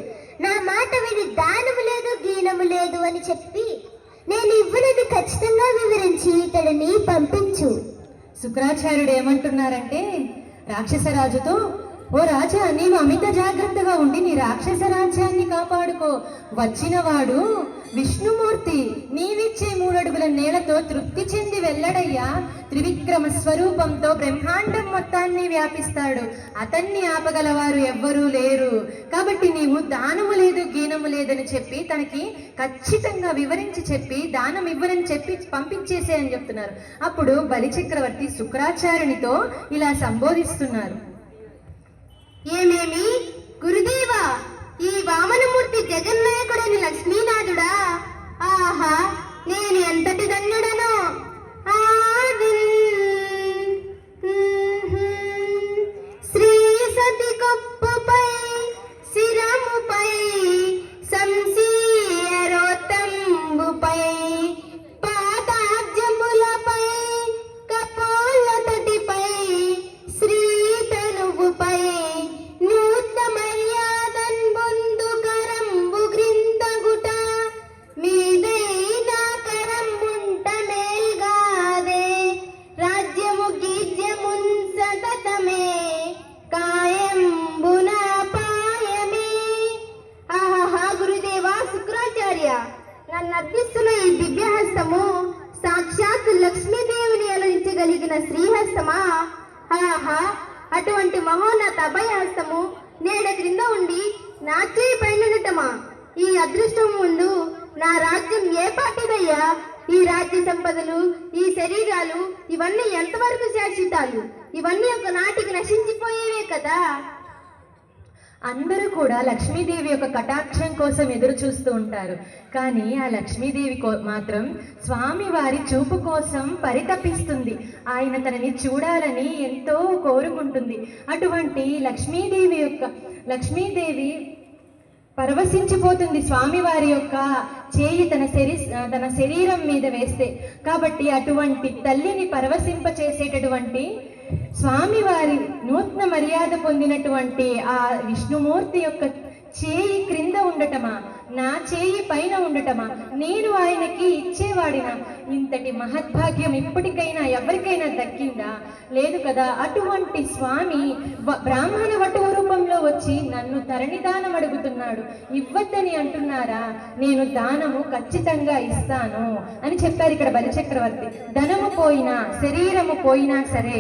నా మాట విని దానము లేదు గీనము లేదు అని చెప్పి నేను ఇవ్వనని ఖచ్చితంగా వివరించి ఇతడిని పంపించు. శుక్రాచార్యుడు ఏమంటున్నారంటే రాక్షసరాజుతో, ఓ రాజా, నీవు అమిత జాగ్రత్తగా ఉండి నీ రాక్షస రాజ్యాన్ని కాపాడుకో. వచ్చినవాడు విష్ణుమూర్తి, నీవిచ్చే 3 అడుగుల నేలతో తృప్తి చెంది వెళ్ళడయ్యా. త్రివిక్రమ స్వరూపంతో బ్రహ్మాండం మొత్తాన్ని వ్యాపిస్తాడు. అతన్ని ఆపగలవారు ఎవ్వరూ లేరు. కాబట్టి నీవు దానము లేదు గీనము లేదని చెప్పి తనకి ఖచ్చితంగా వివరించి చెప్పి దానం ఇవ్వనని చెప్పి పంపించేసే అని చెప్తున్నారు. అప్పుడు బలిచక్రవర్తి శుక్రాచార్యునితో ఇలా సంబోధిస్తున్నారు. ఏమేమి గురుదేవా, ఈ వామనమూర్తి జగన్నాయకుడని లక్ష్మీనాథుడా? ఆహా, నేను ఎంతటి ధన్యుడనో. శ్రీ సతి కొప్పుపై శిరముపై సంశీయరోత్తంబుపై పాదాబ్జములపై కపోల తటిపై శ్రీ తనువుపై నూత్న మర్యాదన్ బొందు కరంబు గ్రిందగుట మీదైనా కరంబుంట మేల్గాదే రాజ్యము గీజ్యమున్ సతతమే కాయంబున పాయమే. ఆహా, గురుదేవా శుక్రాచార్య, నన్ను అర్పిస్తున్న ఈ దివ్యహస్తము సాక్షాత్ లక్ష్మీదేవిని అలరించగలిగిన శ్రీహస్తమా? ఆహా, అటువంటి మహోన్నత అభయహస్తము నేడ క్రింద ఉండి నా చేయి పైనటమా? ఈ అదృష్టం ముందు నా రాజ్యం ఏ పాటిదయ్యా? ఈ రాజ్య సంపదలు, ఈ శరీరాలు, ఇవన్నీ ఎంతవరకు శాశ్వతాలు? ఇవన్నీ ఒక నాటికి నశించిపోయేవే కదా. అందరూ కూడా లక్ష్మీదేవి యొక్క కటాక్షం కోసం ఎదురు చూస్తూ ఉంటారు. కానీ ఆ లక్ష్మీదేవి మాత్రం స్వామివారి చూపు కోసం పరితపిస్తుంది. ఆయన తనని చూడాలని ఎంతో కోరుకుంటుంది. అటువంటి లక్ష్మీదేవి పరవశించిపోతుంది స్వామివారి యొక్క చేయి తన శరీరం మీద వేస్తే. కాబట్టి అటువంటి తల్లిని పరవశింపచేసేటటువంటి స్వామివారి నూతన మర్యాద పొందినటువంటి ఆ విష్ణుమూర్తి యొక్క చేయి క్రింద ఉండటమా, నా చేయి పైన ఉండటమా, నేను ఆయనకి ఇచ్చేవాడినా? ఇంతటి మహద్భాగ్యం ఇప్పటికైనా ఎవరికైనా దక్కిందా? లేదు కదా. అటువంటి స్వామి బ్రాహ్మణ వటువు రూపంలో వచ్చి నన్ను తరణి దానం అడుగుతున్నాడు. ఇవ్వద్దని అంటున్నారా? నేను దానము ఖచ్చితంగా ఇస్తాను అని చెప్పారు ఇక్కడ బలిచక్రవర్తి. ధనము పోయినా, శరీరము పోయినా సరే,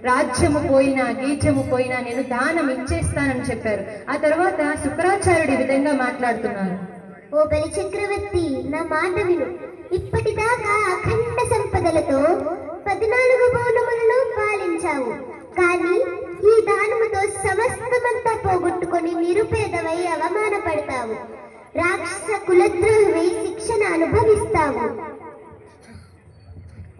రాజ్యము పోయినా, గీజము పోయినా నేను దానం ఇచ్చేస్తానని చెప్పారు. ఆ తర్వాత శుక్రాచార్యుడు ఈ విధంగా మాట్లాడుతున్నారు. ఓ బలి చక్రవర్తి, నా మాట విను. ఇప్పటిదాకా అఖండ సంపదలతో 14 భువనములను పాలించావు. కానీ ఈ దానముతో సమస్తమంతా పోగొట్టుకొని నిరుపేదవై అవమానపడతావు. రాక్షస కులద్రోహివై శిక్షణ అనుభవిస్తావు.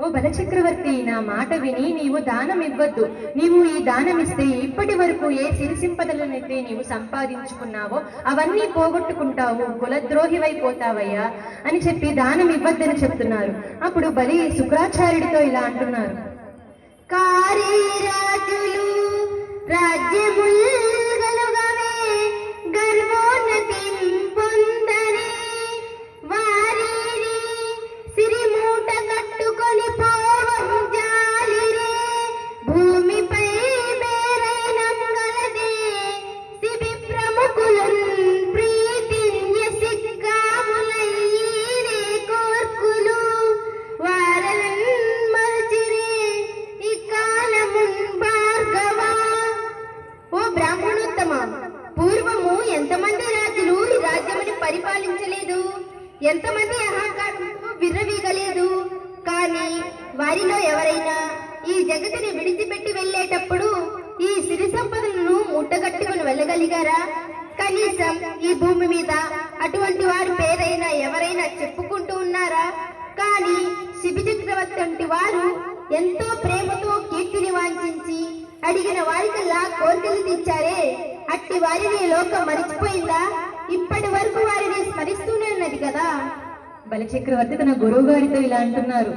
ఓ బలచక్రవర్తి, నా మాట విని నీవు దానం ఇవ్వద్దు. నీవు ఈ దానం ఇస్తే ఇప్పటి వరకు ఏ సిరి సంపదలనైతే నీవు సంపాదించుకున్నావో అవన్నీ పోగొట్టుకుంటావు, కులద్రోహివైపోతావయ్యా అని చెప్పి దానం ఇవ్వద్దని చెప్తున్నారు. అప్పుడు బలి శుక్రాచార్యుడితో ఇలా అంటున్నారు. కారీరాజులు రాజ్యముల్ గలుగవే గర్వోన్నతిం పొందరే వారిని సిరిమూట కట్టుకొని పోవం జాలిరే భూమిపై మేరైనంగలదే శిబి ప్రముఖులున్ ప్రీతిన్య సిక్కాములైరే కోర్కులు వారలన్ మల్చిరే ఈ కాలమున్ భార్గవా. ఓ బ్రాహ్మణోత్తమ, పూర్వము ఎంతమంది రాజులు ఈ రాజ్యముని పరిపాలించలేదు, ఎంతమంది అహంకారంతో విర్రవీగలేదు. కానీ వారిలో ఎవరైనా ఈ జగతిని విడిచిపెట్టి వెళ్ళేటప్పుడు ఈ సిరి సంపదలను ముట్టగట్టుకుని వెళ్ళగలిగారా? కనీసం ఈ భూమి మీద అటువంటి వారి పేరైనా ఎవరైనా చెప్పుకుంటూ ఉన్నారా? కానీ శిబి చక్రవర్తి వంటి వారు ఎంతో ప్రేమతో కీర్తిని వాంఛించి అడిగిన వారికల్లా కోరికలు తీర్చారే, అట్టి వారిని లోకం మరిచిపోయిందా? ఇప్పటి వరకు వారిని స్మరిస్తూనే ఉన్నది కదా. బలిచక్రవర్తి తన గురువు గారితో ఇలా అంటున్నారు,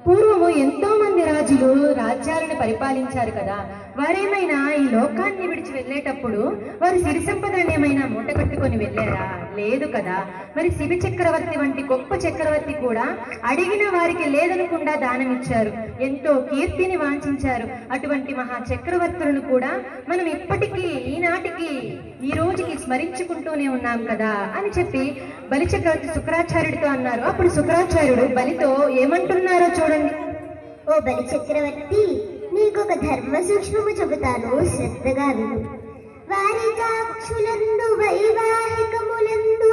పూర్వము ఎంతో మంది రాజులు రాజ్యాలను పరిపాలించారు కదా, వారేమైనా ఈ లోకాన్ని విడిచి వెళ్ళేటప్పుడు వారి సిరి సంపదను ఏమైనా మూట కట్టుకొని వెళ్ళారా? లేదు కదా. మరి శిబి చక్రవర్తి వంటి గొప్ప చక్రవర్తి కూడా అడిగిన వారికి లేదనకుండా దానం ఇచ్చారు, ఎంతో కీర్తిని వాంఛించారు. అటువంటి మహా చక్రవర్తులను కూడా మనం ఇప్పటికీ ఈనాటికి ఈ రోజుకి స్మరించుకుంటూనే ఉన్నాం కదా అని చెప్పి బలిచక్రవర్తి శుక్రాచార్యుడితో అన్నారు. అప్పుడు శుక్రాచార్యుడు బలితో ఏమంటున్నారో చూడండి. ఓ బలి చక్రవర్తి, నీకొక ధర్మ సూక్ష్మము చెబుతాను, శ్రద్ధగా విను. వారి చాక్షులందు వైవాహికములందు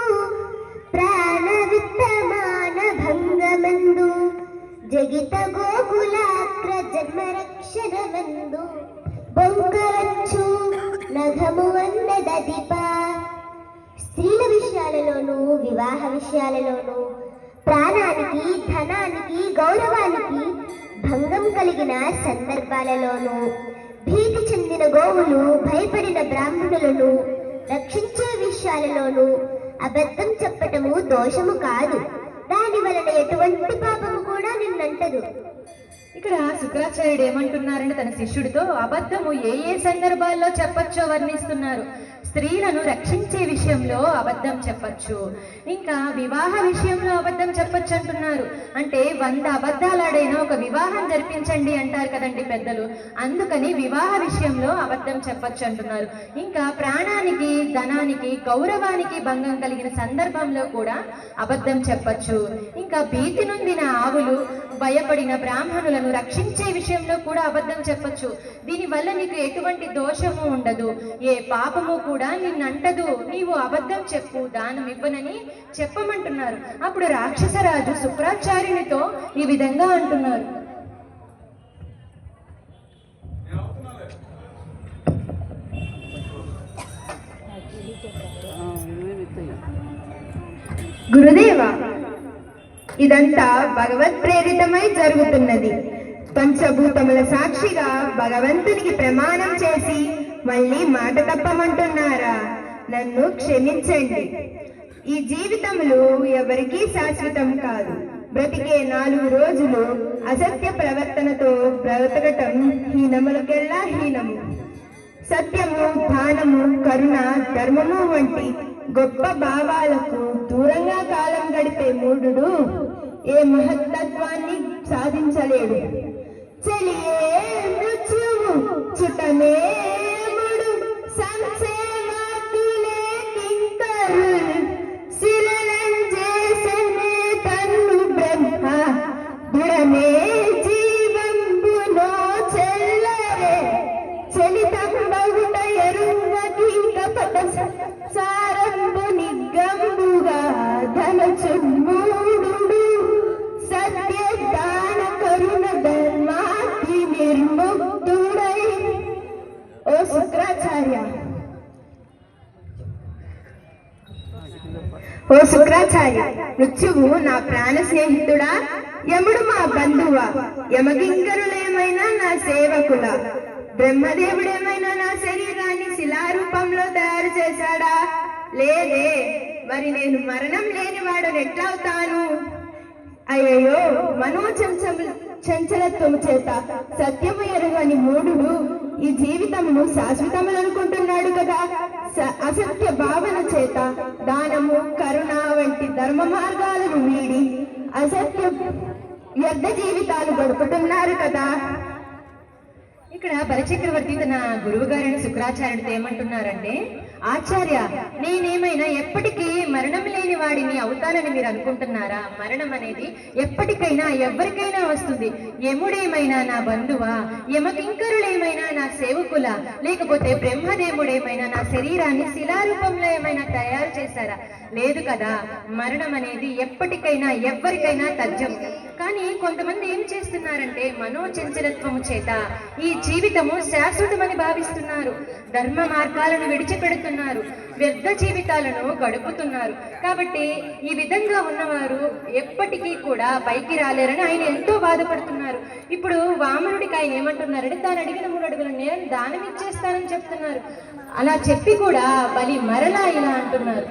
ప్రాణ విత్తమాన భంగమందు జగిత గోకులాగ్ర జన్మ రక్షణమందు బొంకవచ్చు నఘము అన్నదదిప. స్త్రీల విషయాలలోనూ వివాహ విషయాలలోనూ ప్రాణానికి ధనానికి గౌరవానికి భంగం కలిగిన సందర్భాలలోనూ భీతి చెందిన గోవులు భయపడిన బ్రాహ్మణులను రక్షించే విషయాలలోనూ అబద్ధం చెప్పటము దోషము కాదు. దాని వలన ఎటువంటి పాపము కూడా నిన్నంటదు. ఇక్కడ శుక్రాచార్యుడు ఏమంటున్నారంటే తన శిష్యుడితో అబద్ధము ఏ ఏ సందర్భాల్లో చెప్పచ్చో వర్ణిస్తున్నారు. స్త్రీలను రక్షించే విషయంలో అబద్ధం చెప్పచ్చు, ఇంకా వివాహ విషయంలో అబద్ధం చెప్పచ్చు అంటున్నారు. అంటే 100 అబద్ధాలు ఆడైనా ఒక వివాహం జరిపించండి అంటారు కదండి పెద్దలు, అందుకని వివాహ విషయంలో అబద్ధం చెప్పచ్చు అంటున్నారు. ఇంకా ప్రాణానికి ధనానికి గౌరవానికి భంగం కలిగిన సందర్భంలో కూడా అబద్ధం చెప్పచ్చు. ఇంకా భీతి నొందిన ఆవులు భయపడిన బ్రాహ్మణులను రక్షించే విషయంలో కూడా అబద్ధం చెప్పచ్చు. దీనివల్ల నీకు ఎటువంటి దోషము ఉండదు, ఏ పాపము కూడా నిన్నంటదు. నీవు అబద్ధం చెప్పు, దానం ఇవ్వనని చెప్పమంటున్నారు. అప్పుడు రాక్షసరాజు శుక్రాచార్యునితో ఈ విధంగా అంటున్నారు. గురుదేవ, ఇదంతా భగవత్ ప్రేరితమై జరుగుతున్నది. పంచభూతముల సాక్షిగా భగవంతునికి ప్రమాణం చేసి మళ్ళీ మాట తప్పమంటున్నారా? నన్ను క్షమించండి. ఈ జీవితంలో ఎవరికీ శాశ్వతం కాదు. బ్రతికే 4 రోజులు అసత్య ప్రవర్తనతో బ్రతకటం హీనములకెల్లా హీనము. సత్యము, దానము, కరుణ, ధర్మము వంటి గొప్ప భావాలకు దూరంగా కాలం గడిపే మూఢుడు ఏ మహత్తత్వాన్ని సాధించలేడు. చెలియే మృత్యువు చుటమే ముడు సంసేమాతులే కింకరుల్ శిలలంజేసనే తన్ను బ్రహ్మ దృఢమే జీవంబునో చెల్లరే చలితం బహుట ఎరుంగ కింక పట సారంబు నిగ్గంబుగా ధనచున్మూడు సత్య దాన కరుణ ధర్మాతి నిర్ముక్తుడై. ఓ శుక్రాచార్య, ఓ శుక్రాచార్య, మృత్యువు నా ప్రాణ స్నేహితుడా? యముడు మా బంధువా? యమకింకరులేమైనా నా సేవకుల? బ్రహ్మదేవుడేమైనా నా శరీరాన్ని శిలారూపంలో తయారు చేశాడా? లేదే. మరి నేను మరణం లేనివాడని ఎట్లవుతాను? అయ్యో, చంచలత్వము చేత సత్యము ఎరుగని మూఢుడు ఈ జీవితమును శాశ్వతములనుకుంటున్నాడు కదా. అసత్య భావన చేత దానము, కరుణ వంటి ధర్మ మార్గాలను వీడి అసత్య వ్యర్థ జీవితాలు గడుపుతున్నారు కదా. ఇక్కడ బలిచక్రవర్తి తన గురువు గారిని శుక్రాచార్యుడితో ఏమంటున్నారంటే, ఆచార్య, నేనేమైనా ఎప్పటికీ మరణం లేని వాడిని అవుతానని మీరు అనుకుంటున్నారా? మరణం అనేది ఎప్పటికైనా ఎవరికైనా వస్తుంది. యముడేమైనా నా బంధువా? యమకింకరులేమైనా నా సేవకులా? లేకపోతే బ్రహ్మదేవుడేమైనా నా శరీరాన్ని శిలారూపంలో ఏమైనా తయారు చేశారా? లేదు కదా, మరణం అనేది ఎప్పటికైనా ఎవ్వరికైనా తథ్యం. కానీ కొంతమంది ఏం చేస్తున్నారంటే మనోచంచలత్వము చేత ఈ జీవితము శాశ్వతమని భావిస్తున్నారు, ధర్మ మార్గాలను విడిచిపెడుతున్నారు, వ్యర్థ జీవితాలను గడుపుతున్నారు. కాబట్టి ఈ విధంగా ఉన్నవారు ఎప్పటికీ కూడా పైకి రాలేరని ఆయన ఎంతో బాధపడుతున్నారు. ఇప్పుడు వామనుడికి ఆయన ఏమంటున్నారంటే తాను అడిగిన 3 అడుగుల నేలను దానం ఇచ్చేస్తానని చెప్తున్నారు. అలా చెప్పి కూడా బలి మరలా ఇలా అంటున్నారు,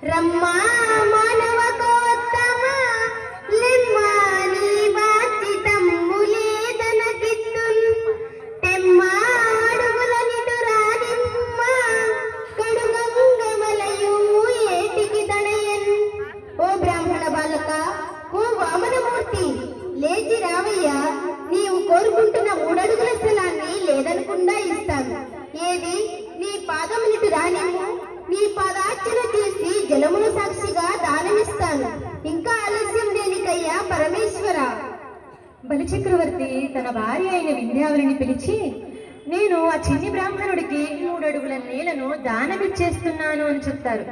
రమ్మా మానవకోత్తమ లిమ్మా నీ వాచితమ్ములేదనకిత్తున్ తెమ్మా అడుగుల నిటురానిమ్మ కడుగంగమలయు ఏటికి దడయన్. ఓ బ్రాహ్మణ బాలక, ఓ వామనమూర్తి, లేచి రావయ్యా. నీవు కోరుకుంటున్న 3 అడుగుల స్థలాన్ని లేదనకుండా ఇస్తాను. ఏది నీ పాదమునిటు రానిమ్ము, నీ పాదార్చన చేసి జలమును సాక్షిగా దానమిస్తాను. ఇంకా ఆలస్యం దేనికయ్యా పరమేశ్వర. బలిచక్రవర్తి తన భార్య అయిన వింధ్యావళిని పిలిచి, నేను ఆ చిన్ని బ్రాహ్మణుడికి 3 అడుగుల నేలను దానమిచ్చేస్తున్నాను అని చెప్తారు.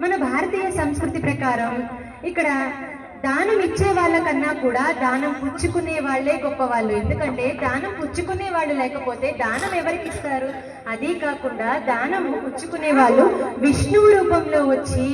మన భారతీయ సంస్కృతి ప్రకారం ఇక్కడ దానం ఇచ్చే వాళ్ళకన్నా కూడా దానం పుచ్చుకునే వాళ్ళే గొప్పవాళ్ళు. ఎందుకంటే దానం పుచ్చుకునే వాళ్ళు లేకపోతే దానం ఎవరికి ఇస్తారు? అదీ కాకుండా దానము పుచ్చుకునే వాళ్ళు విష్ణువు రూపంలో వచ్చి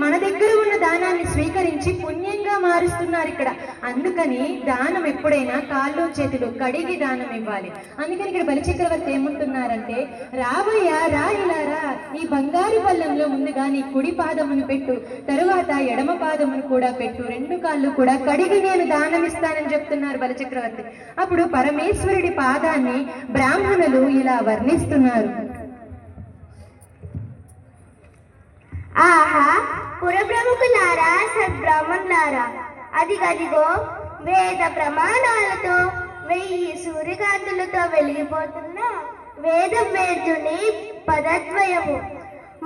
మన దగ్గర ఉన్న దానాన్ని స్వీకరించి పుణ్యంగా మారుస్తున్నారు ఇక్కడ. అందుకని దానం ఎప్పుడైనా కాళ్ళు చేతులు కడిగి దానం ఇవ్వాలి. అందుకని ఇక్కడ బలిచక్రవర్తి ఏమంటున్నారంటే, రావయ్యా రా, ఇలా రా, ఈ బంగారు పళ్ళెంలో ముందుగా నీ కుడి పాదమును పెట్టు, తరువాత ఎడమ పాదమును కూడా పెట్టు, 2 కాళ్ళు కూడా కడిగి నేను దానం ఇస్తానని చెప్తున్నారు బలిచక్రవర్తి. అప్పుడు పరమేశ్వరుడి పాదాన్ని బ్రాహ్మణులు ఇలా వర్ణిస్తున్నారు, ఆహా పురప్రముఖులారా, సద్బ్రాహ్మణులారా, అదిగదిగో వేద ప్రమాణాలతో 1000 సూర్యకాంతులతో వెలిగిపోతున్న వేదవేద్యుని పదద్వయము,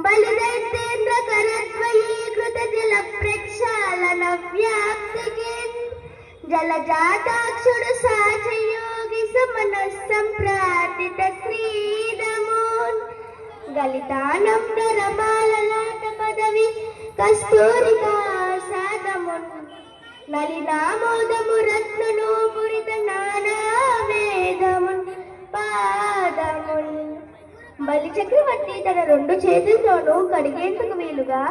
బలిదైతేంద్ర కరద్వయీకృత జల ప్రక్షాళన వ్యాప్తికి జలజాతాక్షుడు సాచయోగి సమన సంప్రార్థిత శ్రీరమోన్ గలితానంద రమాలలాట పదవి కస్తూరికా సాదమున్ నలినామోదము రత్నును పురిత నానా వేదమున్ పాదమున్. బలిచక్రవర్తి తన 2 చేతులతోనూ కడిగేందుకు వీలుగా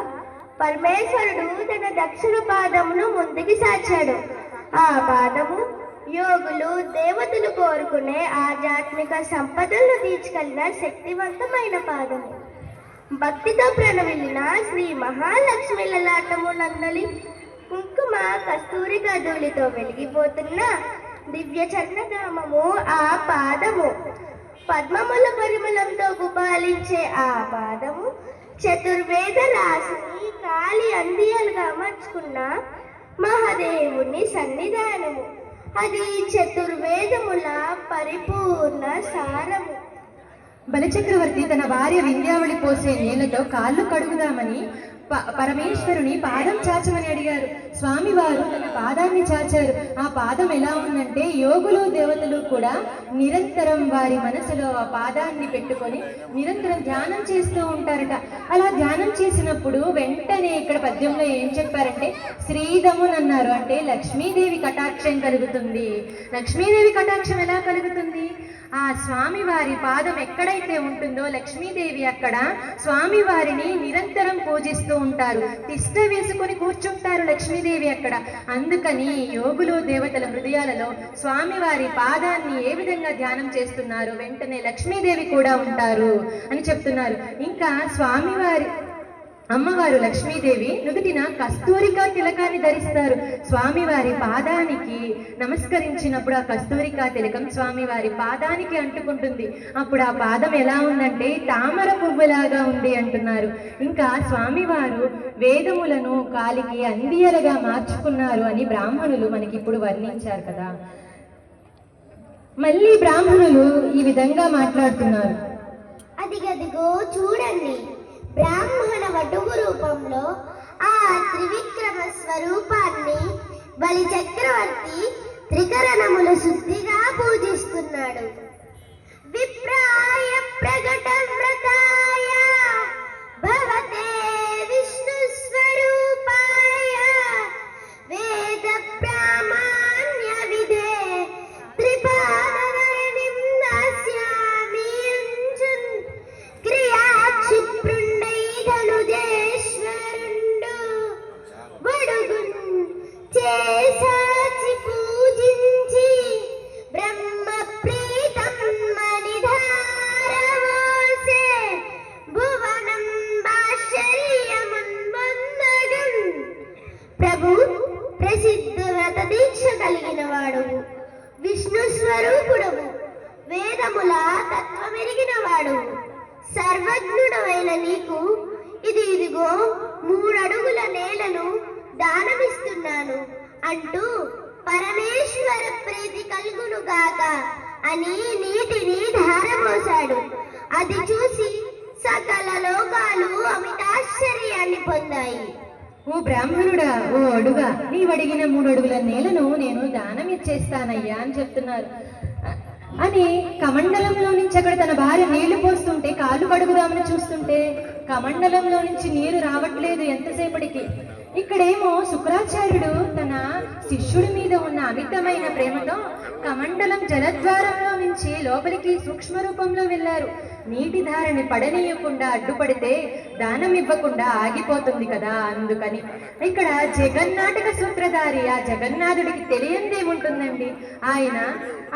పరమేశ్వరుడు తన దక్షిణ పాదమును ముందుకి సాచాడు. ఆ పాదము యోగులు దేవతలు కోరుకునే ఆధ్యాత్మిక సంపదలను తీసుకెళ్లిన శక్తివంతమైన పాదము. భక్తితో ప్రణవిల్లిన శ్రీ మహాలక్ష్మి లలాటము నందలి కుంకుమ కస్తూరిగా ధూళితో వెలిగిపోతున్న దివ్య చంద్రనామము ఆ పాదము. పద్మముల పరిమళంతో గుబాలించే ఆ పాదము చతుర్వేద రాశిని కాలి అందియలుగా అమర్చుకున్న మహాదేవుని సన్నిధానము. అది చతుర్వేదముల పరిపూర్ణ సారము. బలిచక్రవర్తి తన భార్య వింధ్యావళి పోసే నీళ్లతో కాళ్ళు కడుగుదామని పరమేశ్వరుని పాదం చాచమని అడిగారు. స్వామివారు తన పాదాన్ని చాచారు. ఆ పాదం ఎలా ఉందంటే యోగులు దేవతలు కూడా నిరంతరం వారి మనసులో ఆ పాదాన్ని పెట్టుకొని నిరంతరం ధ్యానం చేస్తూ ఉంటారట. అలా ధ్యానం చేసినప్పుడు వెంటనే ఇక్కడ పద్యంలో ఏం చెప్పారంటే శ్రీదమున్ అన్నారు. అంటే లక్ష్మీదేవి కటాక్షం కలుగుతుంది. లక్ష్మీదేవి కటాక్షం ఎలా కలుగుతుంది? ఆ స్వామివారి పాదం ఎక్కడైతే ఉంటుందో లక్ష్మీదేవి అక్కడ స్వామివారిని నిరంతరం పూజిస్తూ ఉంటారు. తిష్ట వేసుకొని కూర్చుంటారు లక్ష్మీదేవి అక్కడ. అందుకని యోగులు దేవతల హృదయాలలో స్వామివారి పాదాన్ని ఏ విధంగా ధ్యానం చేస్తున్నారు, వెంటనే లక్ష్మీదేవి కూడా ఉంటారు అని చెప్తున్నారు. ఇంకా స్వామివారి అమ్మవారు లక్ష్మీదేవి నుదుటిన కస్తూరికా తిలకాన్ని ధరిస్తారు. స్వామివారి పాదానికి నమస్కరించినప్పుడు ఆ కస్తూరికా తిలకం స్వామివారి పాదానికి అంటుకుంటుంది. అప్పుడు ఆ పాదం ఎలా ఉందంటే తామర పువ్వులాగా ఉంది అంటున్నారు. ఇంకా స్వామివారు వేదములను కాలికి అందియలుగా మార్చుకున్నారు అని బ్రాహ్మణులు మనకి ఇప్పుడు వర్ణించారు కదా. మళ్ళీ బ్రాహ్మణులు ఈ విధంగా మాట్లాడుతున్నారు, అదిగదిగో చూడండి, బ్రాహ్మణ వటువు రూపంలో ఆ త్రివిక్రమ స్వరూపాన్ని బలి చక్రవర్తి త్రికరణములు శుద్ధిగా పూజిస్తున్నాడు. విప్రాయ ప్రకట వ్రతాయ భవతే చేసాచి పూజించి బ్రహ్మ ప్రీతం మణిధారవాసే భువనం భాష్యమున్మన్నగం. ప్రభు ప్రసిద్ధ వ్రత దీక్ష కలిగిన వాడు, విష్ణు స్వరూపుడవు, వేదముల తత్వమెరిగిన వాడు, సర్వజ్ఞుడవైన నీకు ఇదిగో 3 అడుగుల నేలను దానమిస్తున్నాను అంటూ పరమేశ్వర ప్రీతి కలుగునుగాక అని నీటిని ధారపోశాడు. అది చూసి సకల లోకాలు అమితాశ్చర్యాన్ని పొందాయి. ఓ బ్రాహ్మణుడా, ఓ అడుగా, నీవడిగిన 3 అడుగుల నేలను నేను దానం ఇచ్చేస్తానయ్యా అని చెప్తున్నారు. అని కమండలంలో నుంచి అక్కడ తన భార్య నీళ్లు పోస్తుంటే కాలు కడుగుదామని చూస్తుంటే కమండలంలో నుంచి నీరు రావట్లేదు ఎంతసేపటికి. ఇక్కడేమో శుక్రాచార్యుడు తన శిష్యుడి మీద ఉన్న అమితమైన ప్రేమతో కమండలం జలద్వారంలో నుంచి లోపలికి సూక్ష్మ రూపంలో వెళ్ళారు. నీటి ధారని పడనీయకుండా అడ్డుపడితే దానం ఇవ్వకుండా ఆగిపోతుంది కదా, అందుకని. ఇక్కడ జగన్నాటక సూత్రధారి ఆ జగన్నాథుడికి తెలియందేముంటుందండి. ఆయన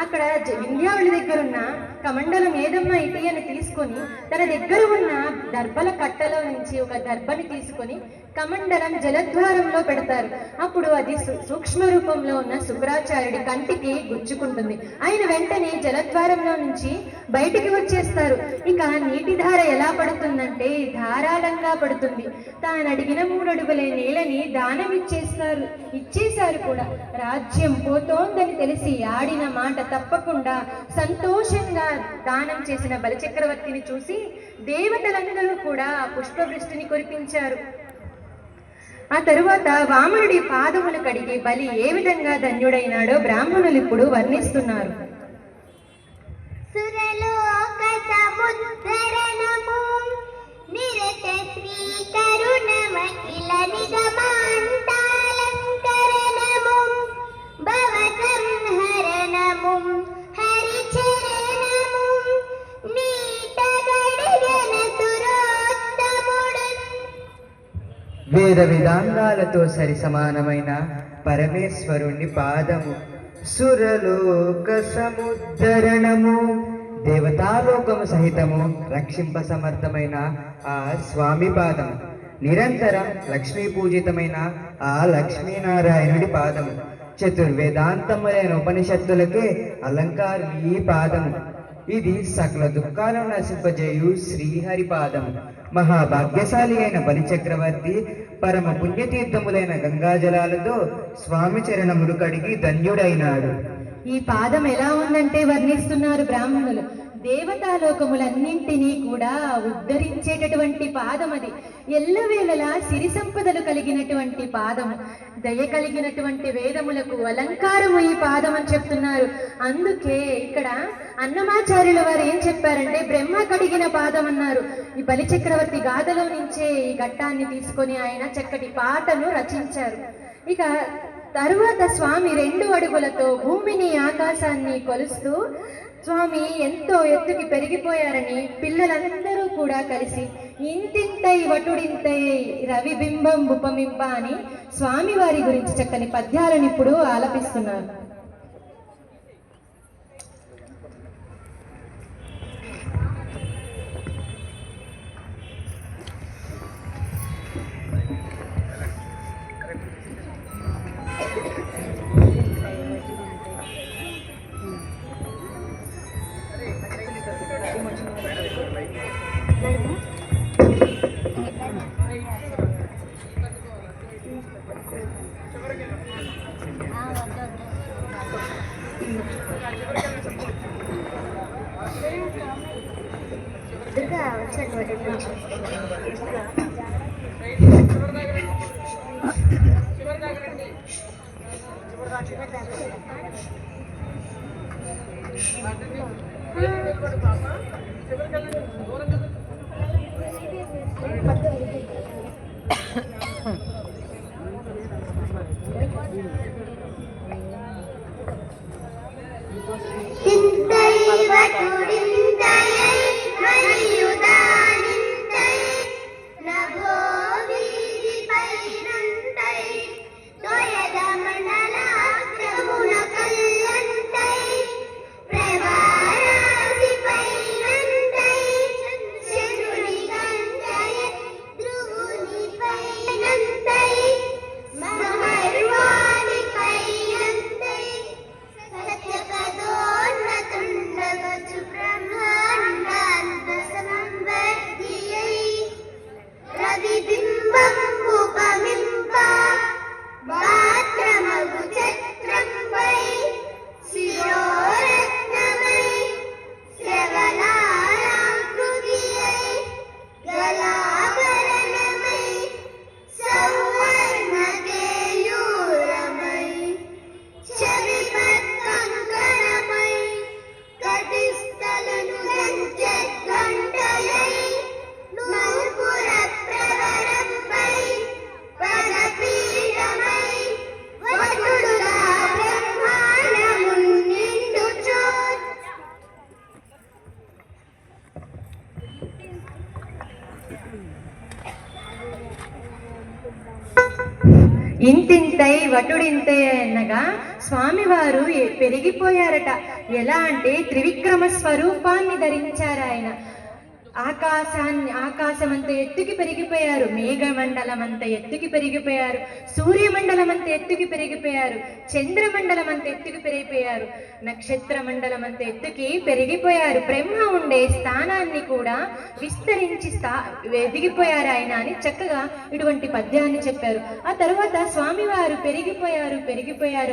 అక్కడ వింధ్యావళి దగ్గరున్న కమండలం ఏదమ్మా ఇటీ అని తీసుకొని తన దగ్గర ఉన్న దర్భల కట్టలో నుంచి ఒక దర్భని తీసుకొని కమండలం జలద్వారంలో పెడతారు. అప్పుడు అది సూక్ష్మ రూపంలో ఉన్న శుక్రాచార్యుడి కంటికి గుచ్చుకుంటుంది. ఆయన వెంటనే జలద్వారంలో నుంచి బయటికి వచ్చేస్తారు. ఇక నీటి ధార ఎలా పడుతుందంటే ధారాళంగా పడుతుంది. తాను అడిగిన 3 అడుగుల నేలని దానం ఇచ్చేశారు కూడా. రాజ్యం పోతోందని తెలిసి ఆడిన మాట తప్పకుండా సంతోషంగా దానం చేసిన బలిచక్రవర్తిని చూసి దేవతలందరూ కూడా పుష్పవృష్టిని కురిపించారు. ఆ తరువాత వామనుడి పాదములు కడిగి బలి ఏ విధంగా ధన్యుడైనాడో బ్రాహ్మణులు ఇప్పుడు వర్ణిస్తున్నారు. సురలోక సముద్ధరణము నిరత శ్రీ కరుణమఖిల నిగమాంతాలంకరణము భవ సంహరణము హరిచరణము నీట గడిగన సురోత్తముడు. వేద విధానాలతో సరి సమానమైన పరమేశ్వరుణ్ణి పాదము, సురలోక సముద్ధరణము, దేవతాలోకము సహితము రక్షింప సమర్థమైన ఆ స్వామి పాదము, నిరంతరం లక్ష్మీ పూజితమైన ఆ లక్ష్మీనారాయణుడి పాదము, చతుర్వేదాంతములైన ఉపనిషత్తులకే అలంకారు ఈ పాదము. ఇది సకల దుఃఖాలను నశింపజేయు శ్రీహరి పాదము. మహాభాగ్యశాలి అయిన బలిచక్రవర్తి పరమ పుణ్యతీర్థములైన గంగాజలాలతో స్వామి చరణములు కడిగి ధన్యుడైనాడు. ఈ పాదం ఎలా ఉందంటే వర్ణిస్తున్నారు బ్రాహ్మణులు. దేవతాలోకములన్నింటినీ కూడా ఉద్ధరించేటటువంటి పాదం అది. ఎల్లవేళలా సిరి సంపదలు కలిగినటువంటి పాదము, దయ కలిగినటువంటి వేదములకు అలంకారము ఈ పాదం అని చెప్తున్నారు. అందుకే ఇక్కడ అన్నమాచార్యుల వారు ఏం చెప్పారంటే బ్రహ్మ కడిగిన పాదం అన్నారు. ఈ బలిచక్రవర్తి గాథలో నుంచే ఈ ఘట్టాన్ని తీసుకొని ఆయన చక్కటి పాటను రచించారు. ఇక తరువాత స్వామి 2 అడుగులతో భూమిని ఆకాశాన్ని కొలుస్తూ స్వామి ఎంతో ఎత్తుకి పెరిగిపోయారని పిల్లలందరూ కూడా కలిసి ఇంతింతై వటుడింతై రవిబింబం ఉపమింప అని స్వామి వారి గురించి చక్కని పద్యాలను ఇప్పుడు ఆలపిస్తున్నారు. నభో వీధి పైనంతై తొయదమ ఇటుడింతై వటుడింతై అనగా స్వామివారు పెరిగిపోయారట. ఎలా అంటే త్రివిక్రమ స్వరూపాన్ని ధరించారు ఆయన. ఆకాశం అంత ఎత్తుకి పెరిగిపోయారు, మేఘమండలం అంత ఎత్తుకి పెరిగిపోయారు, సూర్యమండలం అంత ఎత్తుకి పెరిగిపోయారు, చంద్రమండలం అంత ఎత్తుకి పెరిగిపోయారు, నక్షత్ర మండలం అంత ఎత్తుకి పెరిగిపోయారు. బ్రహ్మ ఉండే స్థానాన్ని కూడా విస్తరించి ఎదిగిపోయారు ఆయన అని చక్కగా ఇటువంటి పద్యాన్ని చెప్పారు. ఆ తరువాత స్వామివారు పెరిగిపోయారు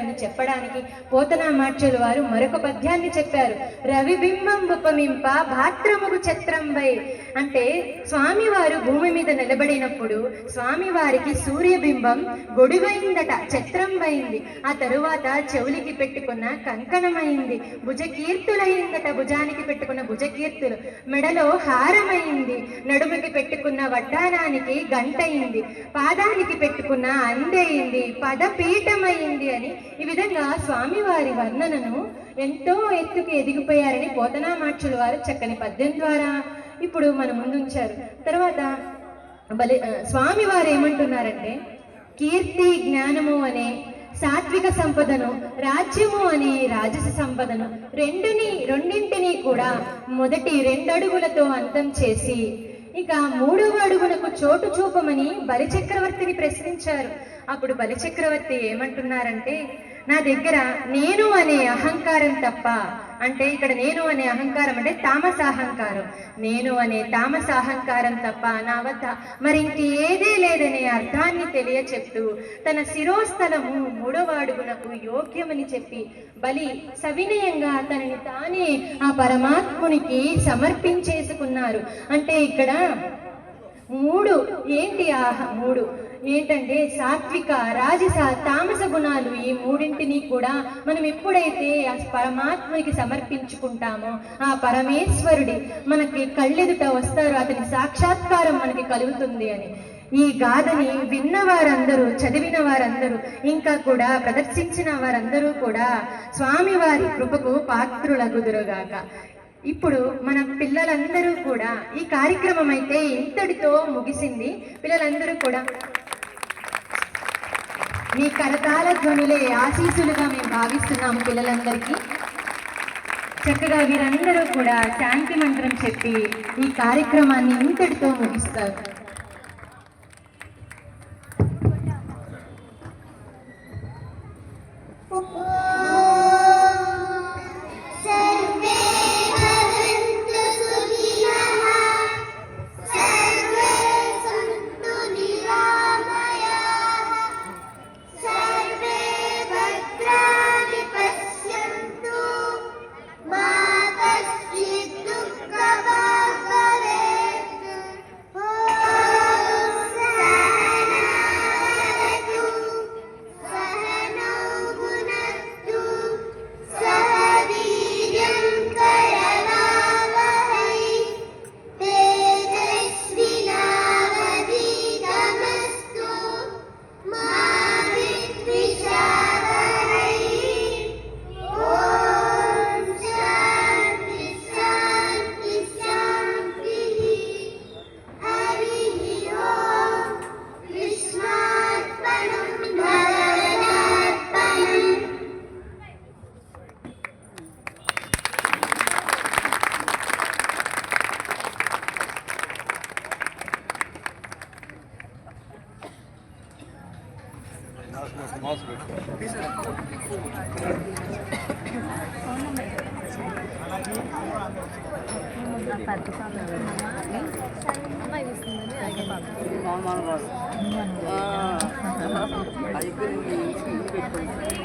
అని చెప్పడానికి పోతనామాచ్యుల వారు మరొక పద్యాన్ని చెప్పారు. రవిబింబం ఉపమింప భాత్రముగు ఛత్రంబై అంటే స్వామివారు భూమి మీద నిలబడినప్పుడు స్వామివారికి సూర్యబింబం గొడుగైందట, ఛత్రంబైంది. ఆ తరువాత చెవులికి పెట్టుకున్న కంకణమైంది, భుజకీర్తులైందట, భుజానికి పెట్టుకున్న భుజకీర్తులు, మెడలో హారమైంది, నడుముకి పెట్టుకున్న వడ్డానానికి గంటయింది, పాదానికి పెట్టుకున్న అందయింది, పదపీఠమైంది అని ఈ విధంగా స్వామివారి వర్ణనను ఎంతో ఎత్తుకు ఎదిగిపోయారని పోతనామాచ్యుల వారు చక్కని పద్యం ద్వారా ఇప్పుడు మన ముందుంచారు. తర్వాత స్వామివారు ఏమంటున్నారంటే, కీర్తి జ్ఞానము అనే సాత్విక సంపదను, రాజ్యము అనే రాజస సంపదను రెండింటినీ కూడా మొదటి 2 అడుగులతో అంతం చేసి ఇక 3వ అడుగునకు చోటు చూపమని బలిచక్రవర్తిని ప్రశ్నించారు. అప్పుడు బలిచక్రవర్తి ఏమంటున్నారంటే, నా దగ్గర నేను అనే అహంకారం తప్ప, అంటే ఇక్కడ నేను అనే అహంకారం అంటే తామసాహంకారం, నేను అనే తామసాహంకారం తప్ప నా వద్ద మరింకేదే లేదనే అర్థాన్ని తెలియచెప్తూ తన శిరోస్థలము 3వ అడుగునకు యోగ్యమని చెప్పి బలి సవినయంగా తనని తానే ఆ పరమాత్మునికి సమర్పించేసుకున్నారు. అంటే ఇక్కడ 3 ఏంటి? 3 ఏంటంటే సాత్విక, రాజస, తామస గుణాలు. ఈ 3ంటిని కూడా మనం ఎప్పుడైతే ఆ పరమాత్మకి సమర్పించుకుంటామో ఆ పరమేశ్వరుడి మనకి కళ్ళెదుట వస్తారు, అతని సాక్షాత్కారం మనకి కలుగుతుంది అని ఈ గాథని విన్న వారందరూ, చదివిన వారందరూ, ఇంకా కూడా ప్రదర్శించిన వారందరూ కూడా స్వామివారి కృపకు పాత్రులగుదురుగాక. ఇప్పుడు మన పిల్లలందరూ కూడా ఈ కార్యక్రమం అయితే ఇంతటితో ముగిసింది. పిల్లలందరూ కూడా మీ కరతాళ ధ్వనులే ఆశీస్సులుగా మేము భావిస్తున్నాము. పిల్లలందరికీ చక్కగా వీరందరూ కూడా శాంతి మంత్రం చెప్పి ఈ కార్యక్రమాన్ని ఇంతటితో ముగిస్తారు. అయిపోయింది.